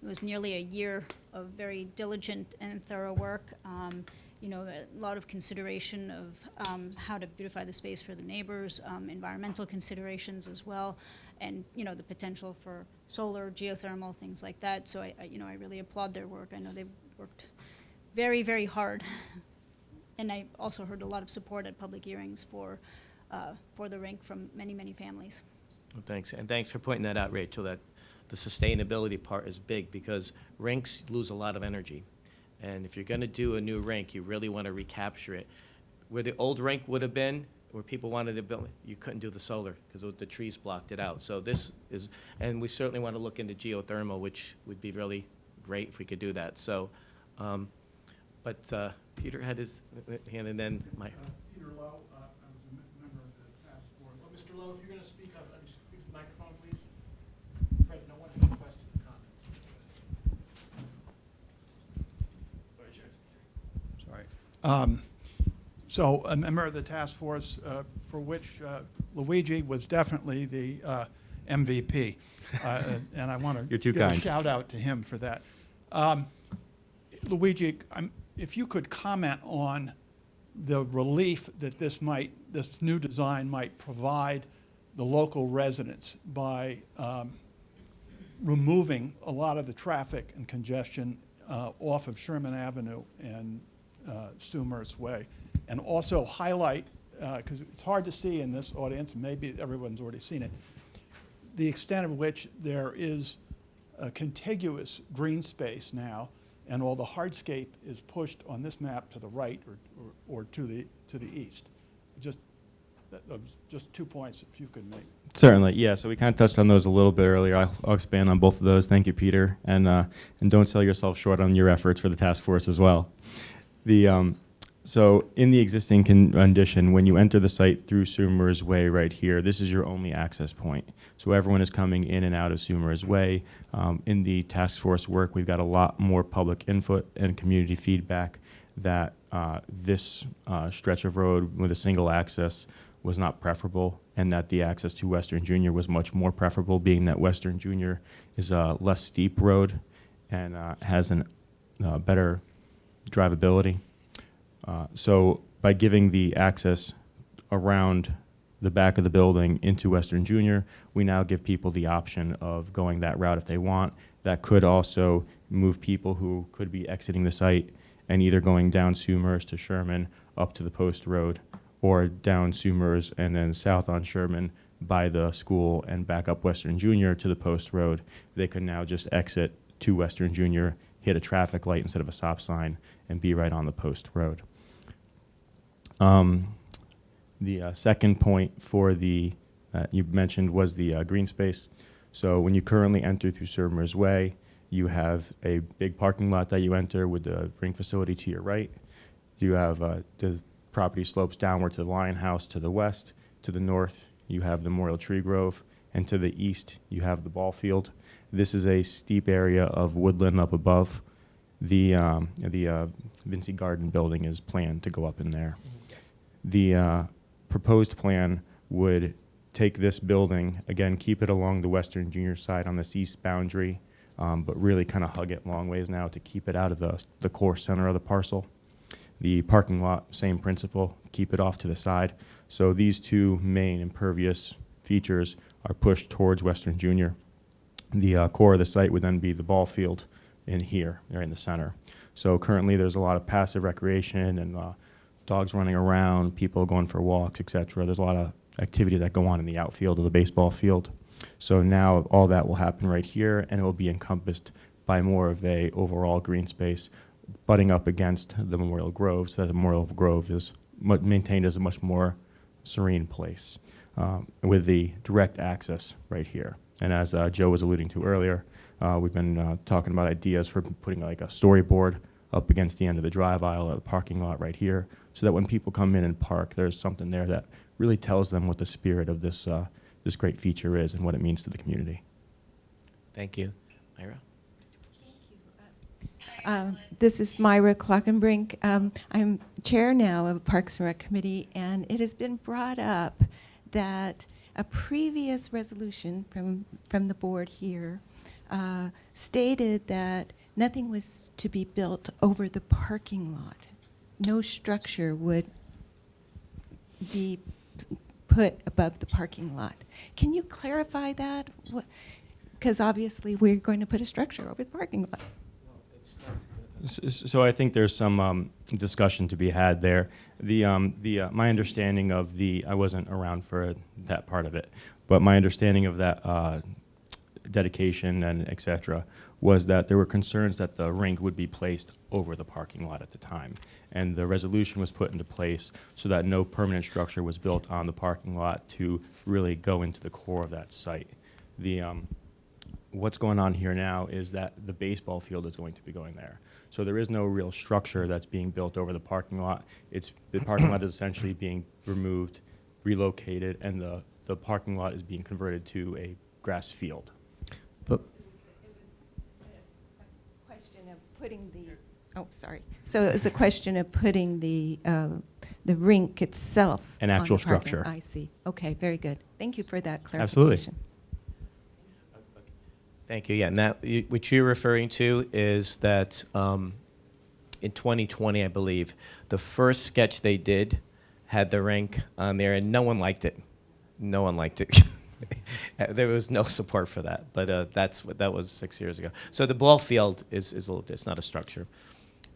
it was nearly a year of very diligent and thorough work. A lot of consideration of how to beautify the space for the neighbors, environmental considerations as well, and the potential for solar, geothermal, things like that. So I really applaud their work. I know they've worked very, very hard, and I also heard a lot of support at public hearings for the rink from many, many families. Well, thanks, and thanks for pointing that out, Rachel. That the sustainability part is big, because rinks lose a lot of energy. And if you're going to do a new rink, you really want to recapture it. Where the old rink would have been, where people wanted to build, you couldn't do the solar because the trees blocked it out. So this is, and we certainly want to look into geothermal, which would be really great if we could do that. So, but Peter had his hand, and then my. Peter Lowe, I was a member of the task force. Well, Mr. Lowe, if you're going to speak up, speak to the microphone, please. Fred, no one has a question or comment. Sorry. So a member of the task force for which Luigi was definitely the MVP. And I want to You're too give a kind. shout out to him for that. Luigi, if you could comment on the relief that this new design might provide the local residents by removing a lot of the traffic and congestion off of Sherman Avenue and Summers Way, and also highlight, because it's hard to see in this audience, and maybe everyone's already seen it, the extent of which there is a contiguous green space now, and all the hardscape is pushed on this map to the right or to the east. Just 2 points if you could make. Certainly, yeah. So we kind of touched on those a little bit earlier. I'll expand on both of those. Thank you, Peter, and don't sell yourself short on your efforts for the task force as well. So in the existing condition, when you enter the site through Summers Way right here, this is your only access point. So everyone is coming in and out of Summers Way. In the task force work, we've got a lot more public input and community feedback that this stretch of road with a single access was not preferable, and that the access to Western Junior was much more preferable, being that Western Junior is a less steep road and has a better drivability. So by giving the access around the back of the building into Western Junior, we now give people the option of going that route if they want. That could also move people who could be exiting the site and either going down Summers to Sherman up to the Post Road, or down Summers and then south on Sherman by the school and back up Western Junior to the Post Road. They could now just exit to Western Junior, hit a traffic light instead of a stop sign, and be right on the Post Road. The second point for the you mentioned was the green space. So when you currently enter through Summers Way, you have a big parking lot that you enter with the rink facility to your right. You have the property slopes downward to the Lion House to the west. To the north, you have the Memorial Tree Grove, and to the east, you have the ball field. This is a steep area of woodland up above. The Vinci Garden building is planned to go up in there. The proposed plan would take this building, again, keep it along the Western Junior side on this east boundary, but really kind of hug it long ways now to keep it out of the core center of the parcel. The parking lot, same principle, keep it off to the side. So these two main impervious features are pushed towards Western Junior. The core of the site would then be the ball field in here, there in the center. So currently there's a lot of passive recreation and dogs running around, people going for walks, etc. There's a lot of activities that go on in the outfield of the baseball field. So now all that will happen right here, and it will be encompassed by more of a overall green space butting up against the Memorial Grove, so that the Memorial Grove is maintained as a much more serene place with the direct access right here. And as Joe was alluding to earlier, we've been talking about ideas for putting like a storyboard up against the end of the drive aisle of the parking lot right here, so that when people come in and park, there's something there that really tells them what the spirit of this this great feature is and what it means to the community. Thank you. Myra? This is Myra Klockenbrink. I'm chair now of Parks and Rec Committee, and it has been brought up that a previous resolution from the board here stated that nothing was to be built over the parking lot. No structure would be put above the parking lot. Can you clarify that? Because obviously we're going to put a structure over the parking lot. So I think there's some discussion to be had there. My understanding of I wasn't around for that part of it, but my understanding of that dedication and et cetera was that there were concerns that the rink would be placed over the parking lot at the time. And the resolution was put into place so that no permanent structure was built on the parking lot to really go into the core of that site. What's going on here now is that the baseball field is going to be going there. So there is no real structure that's being built over the parking lot. The parking lot is essentially being removed, relocated, and the parking lot is being converted to a grass field. But It was a question of putting the, oh, sorry. So it was a question of putting the rink itself An on actual the parking- structure. I see. Okay, very good. Thank you for that Absolutely. clarification. Thank you. Yeah, and that what you're referring to is that in 2020, I believe, the first sketch they did had the rink on there, and no one liked it. No one liked it. There was no support for that, but that was 6 years ago. So the ball field is a little. It's not a structure.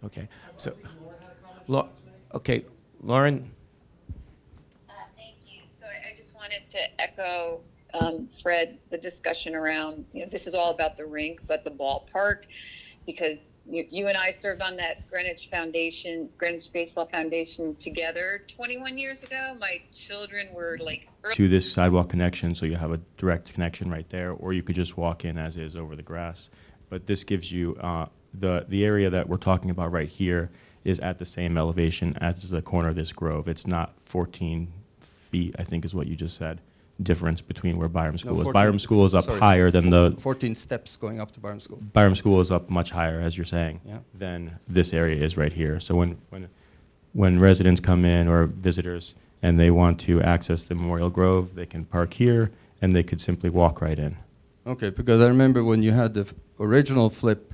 Okay. So, okay, Lauren. Thank you. So I just wanted to echo Fred, the discussion around, this is all about the rink, but the ballpark, because you and I served on that Greenwich Baseball Foundation together 21 years ago. My children were like To this sidewalk connection, so you have a direct connection right there, or you could just walk in as is over the grass. But this gives you, the area that we're talking about right here is at the same elevation as the corner of this grove. It's not 14 feet, I think is what you just said, difference between where Byram School is. 14 Byram School is up sorry, higher than the, 14 steps going up to Byram School. Byram School is up much higher, as you're saying, Yeah. than this area is right here. So when residents come in or visitors and they want to access the Memorial Grove, they can park here and they could simply walk right in. Okay, because I remember when you had the original flip,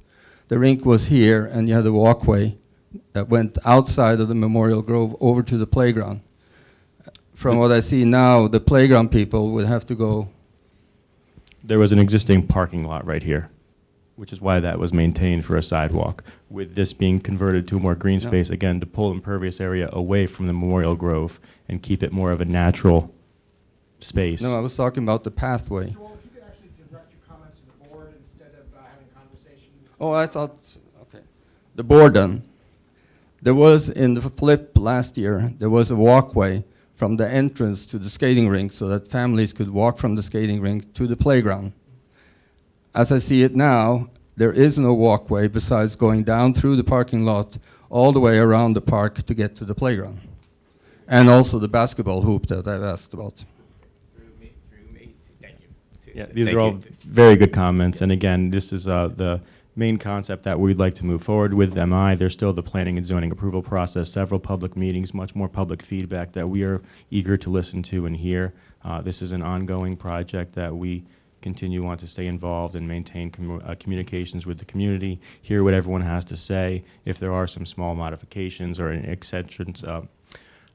the rink was here and you had a walkway that went outside of the Memorial Grove over to the playground. From what I see now, the playground people would have to go. There was an existing parking lot right here, which is why that was maintained for a sidewalk. With this being converted to a more green Yeah. space, again, to pull impervious area away from the Memorial Grove and keep it more of a natural space. No, I was talking about the pathway. Mr. Wall, if you could actually direct your comments to the board instead of having a conversation. Oh, I thought, okay. The board then. There was, in the flip last year, there was a walkway from the entrance to the skating rink so that families could walk from the skating rink to the playground. As I see it now, there is no walkway besides going down through the parking lot all the way around the park to get to the playground. And also the basketball hoop that I've asked about. Thank you. Yeah, these Thank are all you. very good comments. And again, this is the main concept that we'd like to move forward with MI. There's still the planning and zoning approval process, several public meetings, much more public feedback that we are eager to listen to and hear. This is an ongoing project that we want to stay involved and maintain communications with the community, hear what everyone has to say. If there are some small modifications or exceptions,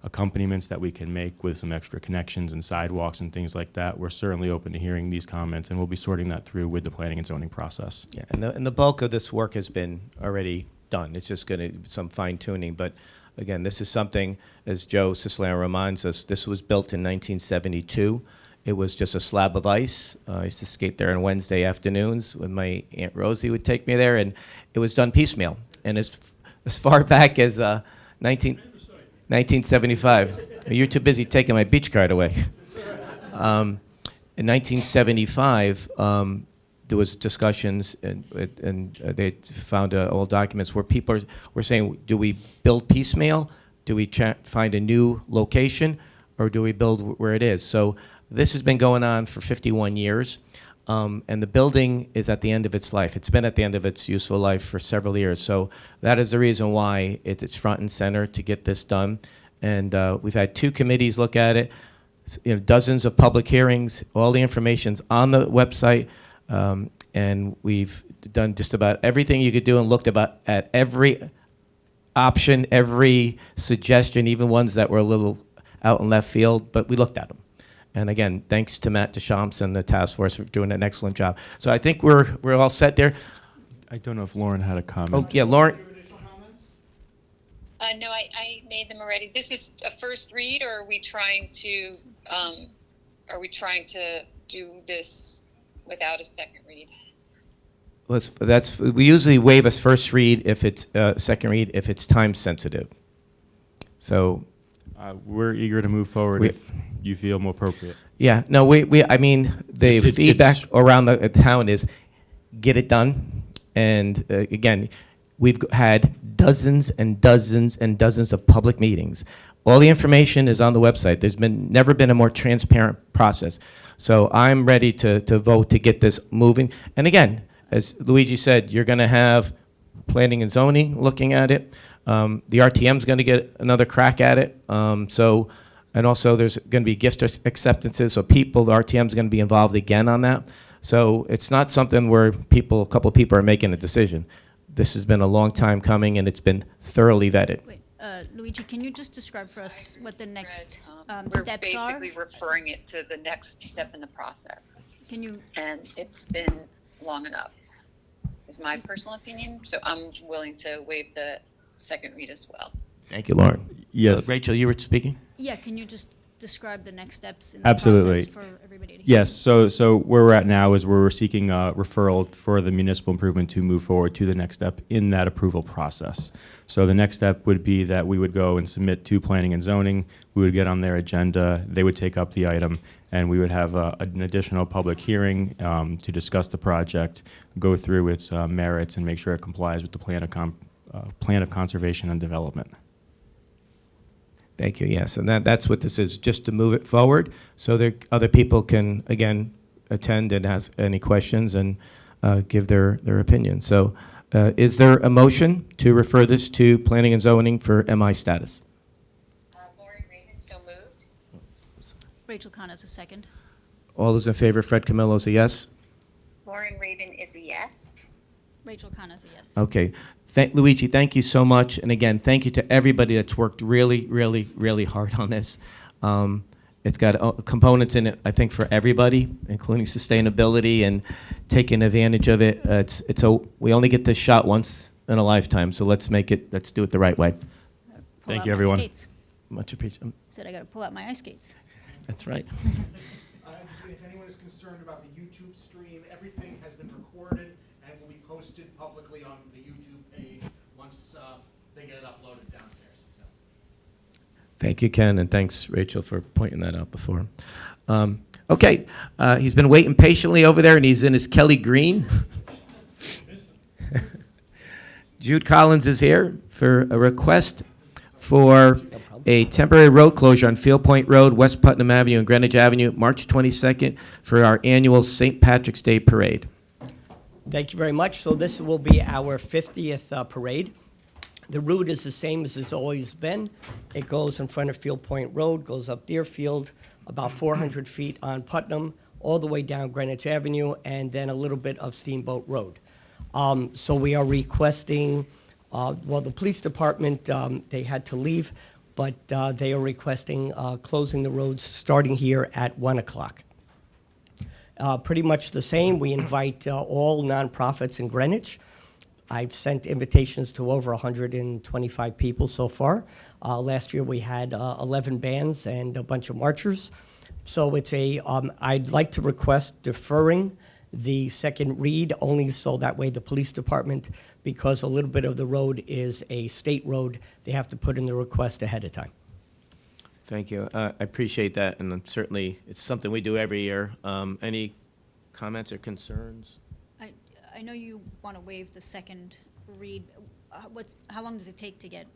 accompaniments that we can make with some extra connections and sidewalks and things like that, we're certainly open to hearing these comments, and we'll be sorting that through with the planning and zoning process. Yeah, and the bulk of this work has been already done. It's just going to be some fine tuning, but again, this is something, as Joe Siciliano reminds us, this was built in 1972. It was just a slab of ice. I used to skate there on Wednesday afternoons when my Aunt Rosie would take me there, and it was done piecemeal. And as far back as 1975, you're too busy taking my beach card away. In 1975, there was discussions, and they found old documents where people were saying, do we build piecemeal? Do we find a new location? Or do we build where it is? So this has been going on for 51 years, and the building is at the end of its life. It's been at the end of its useful life for several years. So that is the reason why it's front and center to get this done. And we've had 2 committees look at it, dozens of public hearings, all the information's on the website. And we've done just about everything you could do and looked at every option, every suggestion, even ones that were a little out in left field, but we looked at them. And again, thanks to Matt Deschamps and the task force for doing an excellent job. So I think we're all set there. I don't know if Lauren had a comment. Oh, yeah, Lauren. Your additional comments? No, I made them already. This is a first read, or are we trying to do this without a second read? We usually waive a first read if it's second read if it's time sensitive. So We're eager to move forward if you feel more appropriate. yeah, no, I mean, the feedback around the town is get it done. And again, we've had dozens and dozens and dozens of public meetings. All the information is on the website. There's never been a more transparent process. So I'm ready to vote to get this moving. And again, as Luigi said, you're going to have planning and zoning looking at it. The RTM's going to get another crack at it. And also there's going to be gift acceptances. So the RTM's going to be involved again on that. So it's not something where a couple of people are making a decision. This has been a long time coming, and it's been thoroughly vetted. Wait, Luigi, can you just describe for us what the next We're steps are? basically referring it to the next step in the process, Can you, and it's been long enough, is my personal opinion. So I'm willing to waive the second read as well. Thank you, Lauren. Yes. Rachel, you were speaking? yeah, can you just describe the next steps in the Absolutely. process for everybody to hear? Yes, so where we're at now is we're seeking a referral for the municipal improvement to move forward to the next step in that approval process. So the next step would be that we would go and submit to planning and zoning. We would get on their agenda. They would take up the item, and we would have an additional public hearing to discuss the project, go through its merits, and make sure it complies with the plan of conservation and development. Thank you, yes. And that's what this is, just to move it forward so that other people can, again, attend and ask any questions and give their opinion. So is there a motion to refer this to planning and zoning for MI status? Lauren Raymond, so moved. Rachel Khan is a second. All those in favor, Fred Camillo is a yes? Lauren Raven is a yes. Rachel Khan is a yes. Okay. Luigi, thank you so much. And again, thank you to everybody that's worked really, really, really hard on this. It's got components in it, I think, for everybody, including sustainability and taking advantage of it. We only get this shot once in a lifetime, so let's do it the right way. Pull Thank out you, my everyone. skates. Much appreciated. Said I got to pull out my ice skates. That's right. If anyone is concerned about the YouTube stream, everything has been recorded and will be posted publicly on the YouTube page once they get it uploaded downstairs. So. Thank you, Ken, and thanks, Rachel, for pointing that out before. Okay, he's been waiting patiently over there, and he's in his Kelly green. Jude Collins is here for a request for a temporary road closure on Field Point Road, West Putnam Avenue, and Greenwich Avenue, March 22nd, for our annual St. Patrick's Day Parade. Thank you very much. So this will be our 50th parade. The route is the same as it's always been. It goes in front of Field Point Road, goes up Deerfield, about 400 feet on Putnam, all the way down Greenwich Avenue, and then a little bit of Steamboat Road. So we are requesting, well, the police department, they had to leave, but they are requesting closing the roads starting here at 1 o'clock. Pretty much the same. We invite all nonprofits in Greenwich. I've sent invitations to over 125 people so far. Last year we had 11 bands and a bunch of marchers. So it's I'd like to request deferring the second read, only so that way the police department, because a little bit of the road is a state road, they have to put in the request ahead of time. Thank you. I appreciate that, and certainly it's something we do every year. Any comments or concerns? I know you want to waive the second read. How long does it take to get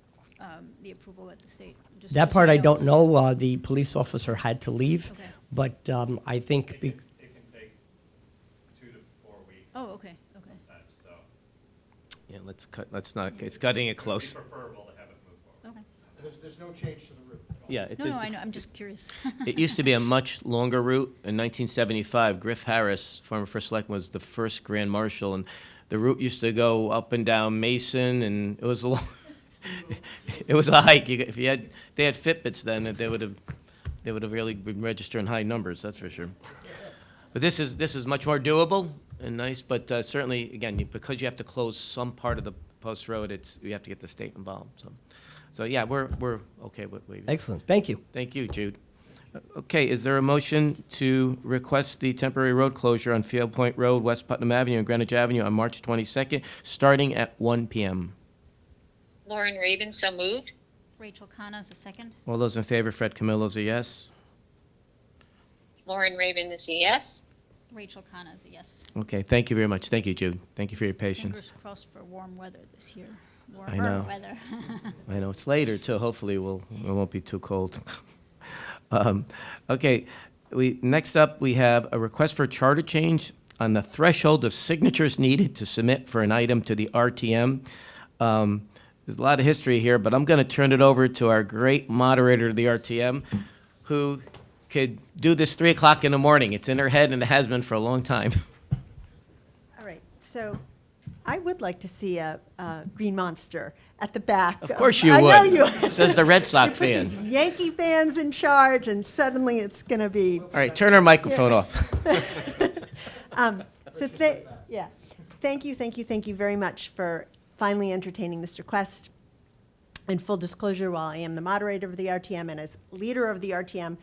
the approval at the state? That part I don't know. The police officer had to leave, Okay. but I think. It can take 2 to 4 weeks. Oh, okay, okay. Sometimes, so Yeah, let's not, it's cutting it close. it's preferable to have it move forward. Okay. There's no change to the route. Yeah. It's No, I know, I'm just curious. It used to be a much longer route. In 1975, Griff Harris, former first selectman, was the first grand marshal, and the route used to go up and down Mason, and it was a long, it was a hike. If they had Fitbits then, they would have really been registering high numbers, that's for sure. But this is much more doable and nice, but certainly, again, because you have to close some part of the post road, you have to get the state involved, So yeah, we're okay with waiving. Excellent, thank you. Thank you, Jude. Okay, is there a motion to request the temporary road closure on Field Point Road, West Putnam Avenue, and Greenwich Avenue on March 22nd, starting at 1 p.m.? Lauren Raven, so moved. Rachel Khanna is a second. All those in favor, Fred Camillo's a yes. Lauren Raven is a yes. Rachel Khanna is a yes. Okay, thank you very much. Thank you, Jude. Thank you for your patience. Fingers crossed for warm weather this year. I Warmer know. weather. I know, it's later, too. Hopefully, it won't be too cold. Okay, next up, we have a request for a charter change on the threshold of signatures needed to submit for an item to the RTM. There's a lot of history here, but I'm going to turn it over to our great moderator of the RTM, who could do this 3 o'clock in the morning. It's in her head, and it has been for a long time. All right, so I would like to see a green monster at the back. Of course you would. I know you would. Says the Red Sox You put fan. these Yankee fans in charge, and suddenly it's going to be. All right, turn her microphone off. Thank you very much for finally entertaining this request. In full disclosure, while I am the moderator of the RTM and as leader of the RTM,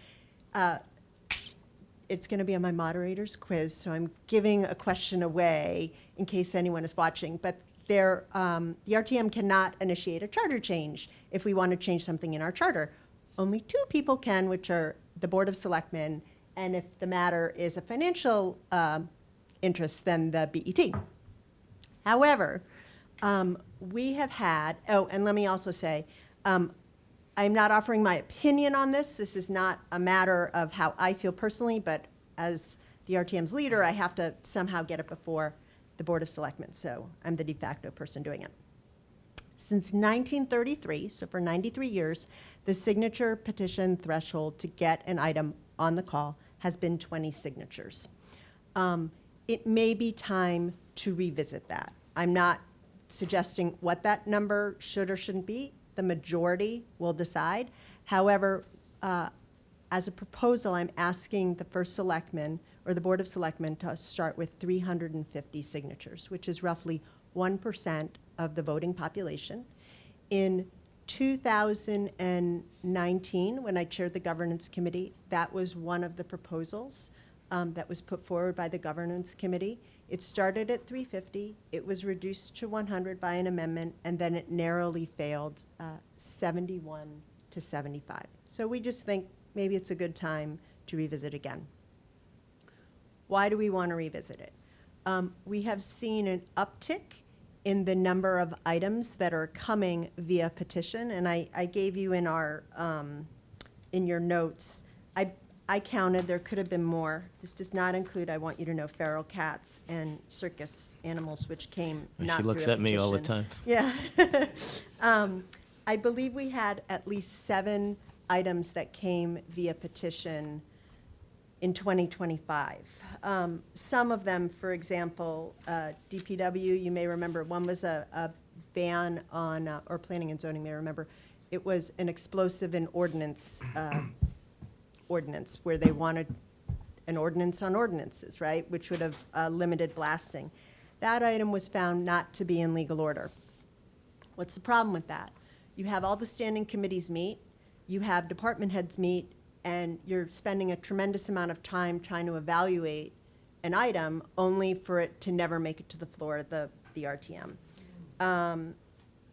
it's going to be on my moderator's quiz, so I'm giving a question away in case anyone is watching. But the RTM cannot initiate a charter change if we want to change something in our charter. Only 2 people can, which are the Board of Selectmen, and if the matter is a financial interest, then the BET. However, we have had, and let me also say, I'm not offering my opinion on this. This is not a matter of how I feel personally, but as the RTM's leader, I have to somehow get it before the Board of Selectmen, so I'm the de facto person doing it. Since 1933, so for 93 years, the signature petition threshold to get an item on the call has been 20 signatures. It may be time to revisit that. I'm not suggesting what that number should or shouldn't be. The majority will decide. However, as a proposal, I'm asking the first selectman or the Board of Selectmen to start with 350 signatures, which is roughly 1% of the voting population. In 2019, when I chaired the governance committee, that was one of the proposals that was put forward by the governance committee. It started at 350, it was reduced to 100 by an amendment, and then it narrowly failed 71 to 75. So we just think maybe it's a good time to revisit again. Why do we want to revisit it? We have seen an uptick in the number of items that are coming via petition, and I gave you in our in your notes. I counted, there could have been more. This does not include, I want you to know, feral cats and circus animals, which came not She through looks a at me all the petition. time. Yeah. I believe we had at least 7 items that came via petition in 2025. Some of them, for example, DPW, you may remember, one was a ban on, or planning and zoning may remember, it was an explosive and ordinance ordinance where they wanted an ordinance on ordinances, right, which would have limited blasting. That item was found not to be in legal order. What's the problem with that? You have all the standing committees meet, you have department heads meet, and you're spending a tremendous amount of time trying to evaluate an item only for it to never make it to the floor of the RTM.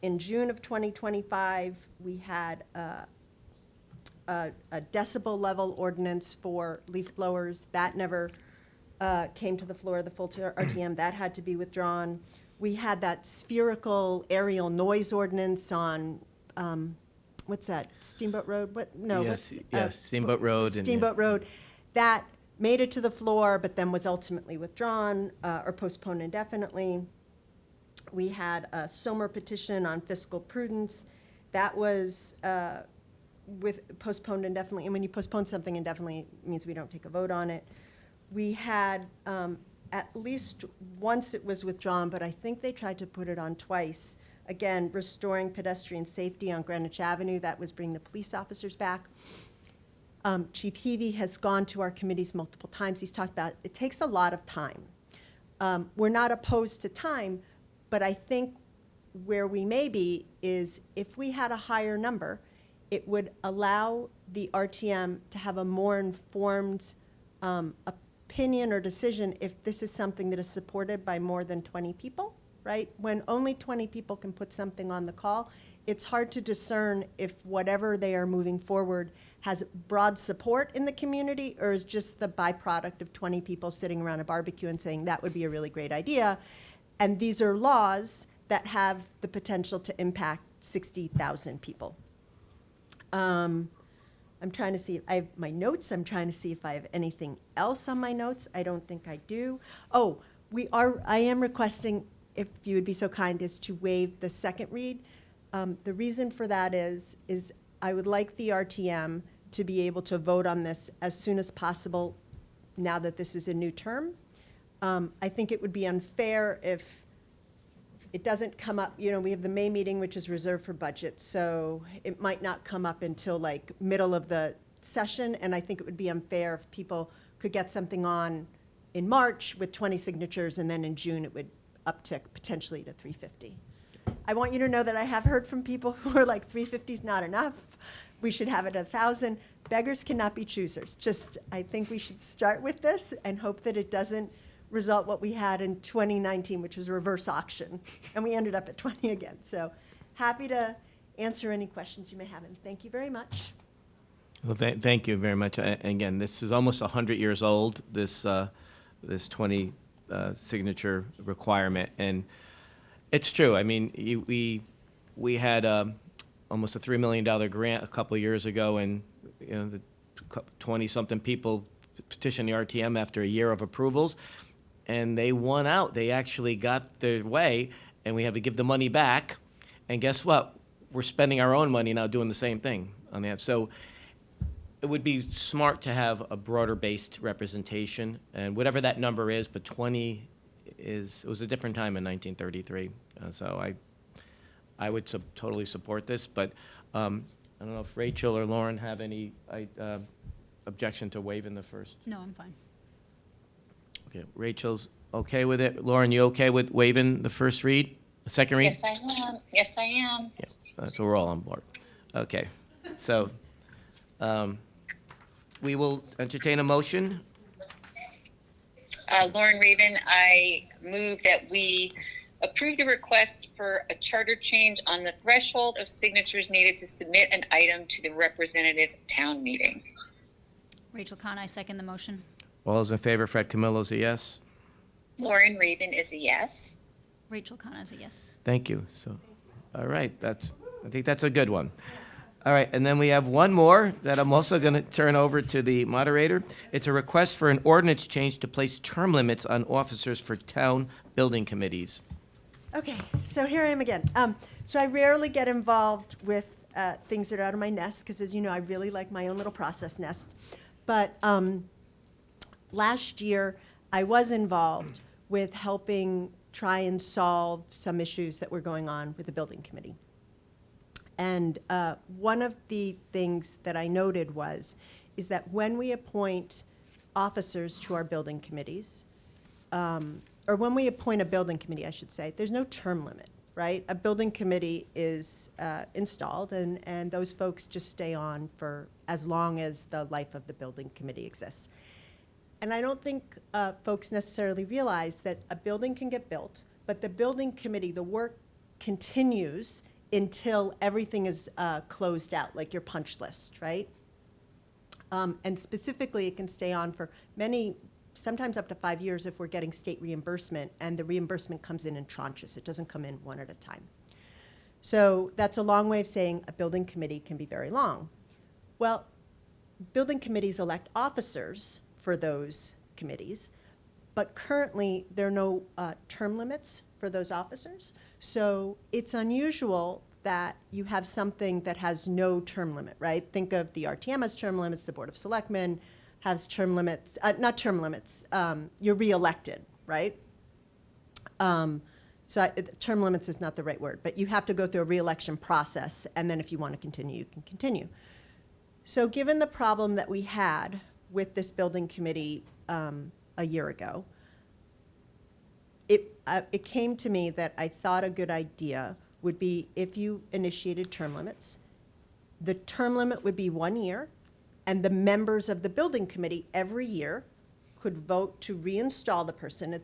In June of 2025, we had a decibel level ordinance for leaf blowers. That never came to the floor of the full RTM. That had to be withdrawn. We had that spherical aerial noise ordinance on, what's that, Steamboat Road? What? No. Yes, what's, yes, Steamboat Road. Steamboat Road. That made it to the floor, but then was ultimately withdrawn or postponed indefinitely. We had a SOMER petition on fiscal prudence. That was postponed indefinitely. And when you postpone something indefinitely, it means we don't take a vote on it. We had, at least once it was withdrawn, but I think they tried to put it on twice. Again, restoring pedestrian safety on Greenwich Avenue. That was bringing the police officers back. Chief Heavey has gone to our committees multiple times. He's talked about it takes a lot of time. We're not opposed to time, but I think where we may be is if we had a higher number, it would allow the RTM to have a more informed opinion or decision if this is something that is supported by more than 20 people, right? When only 20 people can put something on the call, it's hard to discern if whatever they are moving forward has broad support in the community or is just the byproduct of 20 people sitting around a barbecue and saying that would be a really great idea. And these are laws that have the potential to impact 60,000 people. I'm trying to see if I have my notes. I'm trying to see if I have anything else on my notes. I don't think I do. Oh, I am requesting, if you would be so kind, is to waive the second read. The reason for that is I would like the RTM to be able to vote on this as soon as possible now that this is a new term. I think it would be unfair if it doesn't come up, we have the May meeting, which is reserved for budget, so it might not come up until like middle of the session, and I think it would be unfair if people could get something on in March with 20 signatures, and then in June it would uptick potentially to 350. I want you to know that I have heard from people who are like 350 is not enough. We should have it at 1,000. Beggars cannot be choosers. I think we should start with this and hope that it doesn't result what we had in 2019, which was a reverse auction, and we ended up at 20 again. So happy to answer any questions you may have, and thank you very much. Well, thank you very much. Again, this is almost 100 years old, this 20 signature requirement, and it's true. I mean, we had almost a $3 million grant a couple of years ago, and the 20-something people petitioned the RTM after a year of approvals, and they won out. They actually got their way, and we have to give the money back. And guess what? We're spending our own money now doing the same thing on that. So it would be smart to have a broader-based representation, and whatever that number is, but 20 it was a different time in 1933. So I would totally support this, but I don't know if Rachel or Lauren have any objection to waiving the first. No, I'm fine. Okay, Rachel's okay with it. Lauren, you okay with waiving the first read, the second read? Yes, I am. Yes, I am. Yeah, so we're all on board. Okay, so we will entertain a motion. Lauren Raven, I move that we approve the request for a charter change on the threshold of signatures needed to submit an item to the representative town meeting. Rachel Khan, I second the motion. All those in favor, Fred Camillo's a yes. Lauren Raven is a yes. Rachel Khan is a yes. Thank you. So, all right, I think that's a good one. All right, and then we have one more that I'm also going to turn over to the moderator. It's a request for an ordinance change to place term limits on officers for town building committees. Okay, so here I am again. So I rarely get involved with things that are out of my nest, because as you know, I really like my own little process nest. But last year, I was involved with helping try and solve some issues that were going on with the building committee. And one of the things that I noted is that when we appoint officers to our building committees, or when we appoint a building committee, I should say, there's no term limit, right? A building committee is installed, and those folks just stay on for as long as the life of the building committee exists. And I don't think folks necessarily realize that a building can get built, but the building committee, the work continues until everything is closed out, like your punch list, right? And specifically, it can stay on for sometimes up to 5 years if we're getting state reimbursement, and the reimbursement comes in tranches. It doesn't come in one at a time. So that's a long way of saying a building committee can be very long. Well, building committees elect officers for those committees, but currently there are no term limits for those officers. So it's unusual that you have something that has no term limit, right? Think of the RTM as term limits, the Board of Selectmen has term limits, not term limits, you're reelected, right? Term limits is not the right word, but you have to go through a reelection process, and then if you want to continue, you can continue. So given the problem that we had with this building committee a year ago, it came to me that I thought a good idea would be if you initiated term limits. The term limit would be 1 year, and the members of the building committee every year could vote to reinstall the person.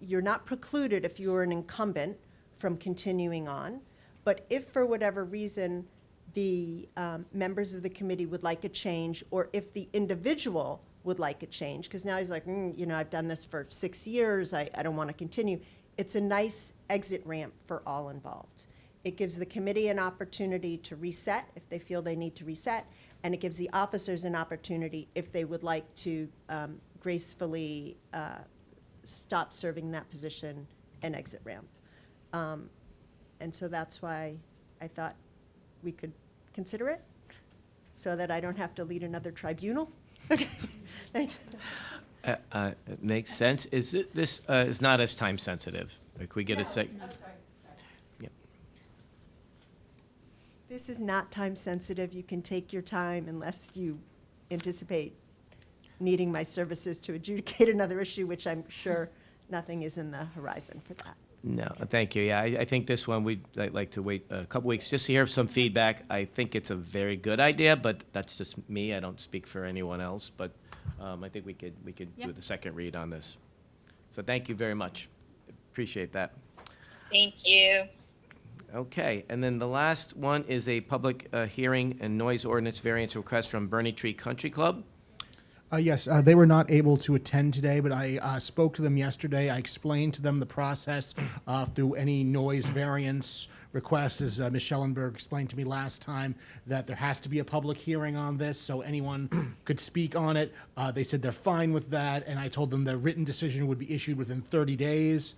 You're not precluded if you're an incumbent from continuing on, but if for whatever reason the members of the committee would like a change, or if the individual would like a change, because now he's like, I've done this for 6 years, I don't want to continue. It's a nice exit ramp for all involved. It gives the committee an opportunity to reset if they feel they need to reset, and it gives the officers an opportunity if they would like to gracefully stop serving that position and exit ramp. And so that's why I thought we could consider it, so that I don't have to lead another tribunal. Okay. Thanks. It makes sense. This is not as time sensitive? Like we get it say. I'm sorry. Yep. This is not time sensitive. You can take your time unless you anticipate needing my services to adjudicate another issue, which I'm sure nothing is in the horizon for that. No, thank you. Yeah, I think this one we'd like to wait a couple weeks just to hear some feedback. I think it's a very good idea, but that's just me. I don't speak for anyone else, but I think we could do the second read on this. So thank you very much. Appreciate that. Thank you. Okay, and then the last one is a public hearing and noise ordinance variance request from Bernie Tree Country Club. Yes, they were not able to attend today, but I spoke to them yesterday. I explained to them the process through any noise variance request, as Ms. Schellenberg explained to me last time, that there has to be a public hearing on this, so anyone could speak on it. They said they're fine with that, and I told them the written decision would be issued within 30 days,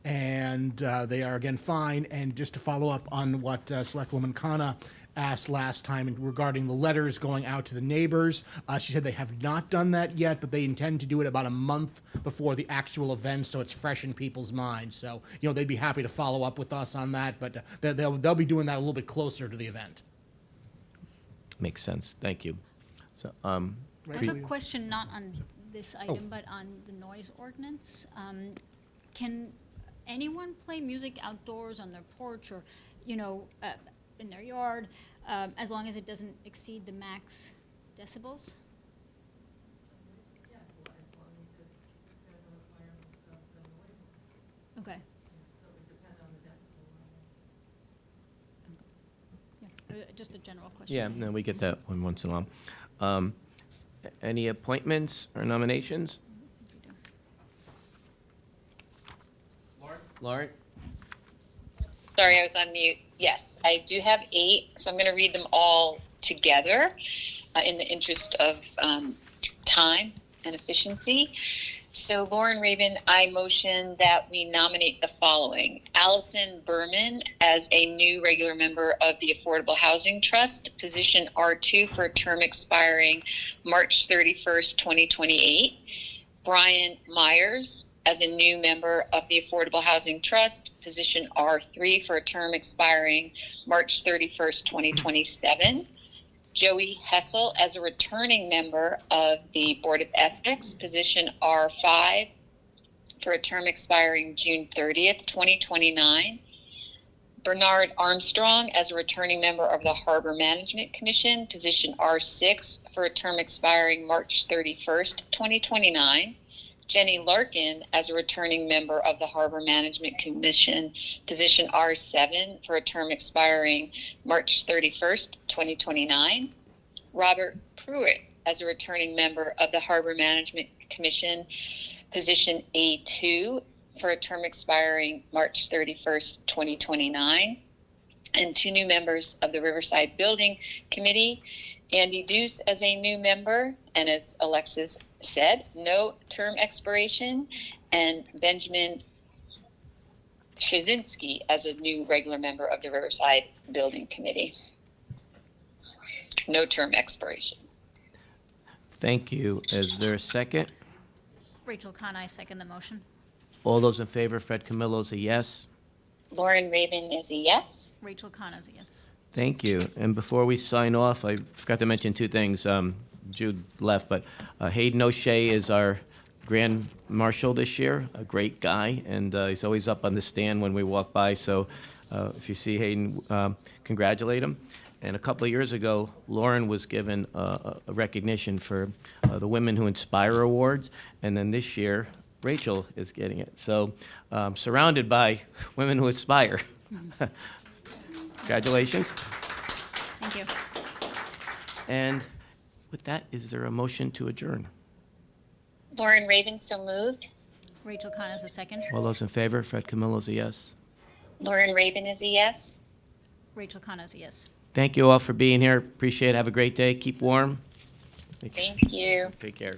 and they are, again, fine. And just to follow up on what Selectwoman Khanna asked last time regarding the letters going out to the neighbors. She said they have not done that yet, but they intend to do it about a month before the actual event, so it's fresh in people's minds. So, they'd be happy to follow up with us on that, but they'll be doing that a little bit closer to the event. Makes sense. Thank you. So, I have a question not on this item, but on the noise ordinance. Can anyone play music outdoors on their porch or, in their yard, as long as it doesn't exceed the max decibels? Yes, as long as it's within the requirements of the noise. Okay. So it would depend on the decibel level. Yeah, just a general question. yeah, no, we get that one once in a while. Any appointments or nominations? Lauren? Sorry, I was on mute. Yes, I do have 8, so I'm going to read them all together in the interest of time. and efficiency. So Lauren Raven, I motion that we nominate the following: Allison Berman as a new regular member of the Affordable Housing Trust, position R2 for a term expiring March 31st, 2028. Brian Myers as a new member of the Affordable Housing Trust, position R3 for a term expiring March 31st, 2027. Joey Hessel as a returning member of the Board of Ethics, position R5 for a term expiring June 30th, 2029. Bernard Armstrong as a returning member of the Harbor Management Commission, position R6 for a term expiring March 31st, 2029. Jenny Larkin as a returning member of the Harbor Management Commission, position R7 for a term expiring March 31st, 2029. Robert Pruitt as a returning member of the Harbor Management Commission, position A2 for a term expiring March 31st, 2029. And 2 new members of the Riverside Building Committee, Andy Deuce as a new member, and as Alexis said, no term expiration, and Benjamin Shazinski as a new regular member of the Riverside Building Committee. No term expiration. Thank you. Is there a second? Rachel Khan, I second the motion. All those in favor, Fred Camillo's a yes. Lauren Raven is a yes. Rachel Khan is a yes. Thank you. And before we sign off, I forgot to mention 2 things. Jude left, but Hayden O'Shea is our Grand Marshal this year, a great guy, and he's always up on the stand when we walk by. So if you see Hayden, congratulate him. And a couple of years ago, Lauren was given a recognition for the Women Who Inspire Awards, and then this year, Rachel is getting it. So surrounded by women who inspire. Congratulations. Thank you. And with that, is there a motion to adjourn? Lauren Raven, so moved. Rachel Khan is a second. All those in favor, Fred Camillo's a yes. Lauren Raven is a yes. Rachel Khan is a yes. Thank you all for being here. Appreciate it. Have a great day. Keep warm. Thank you. Take care.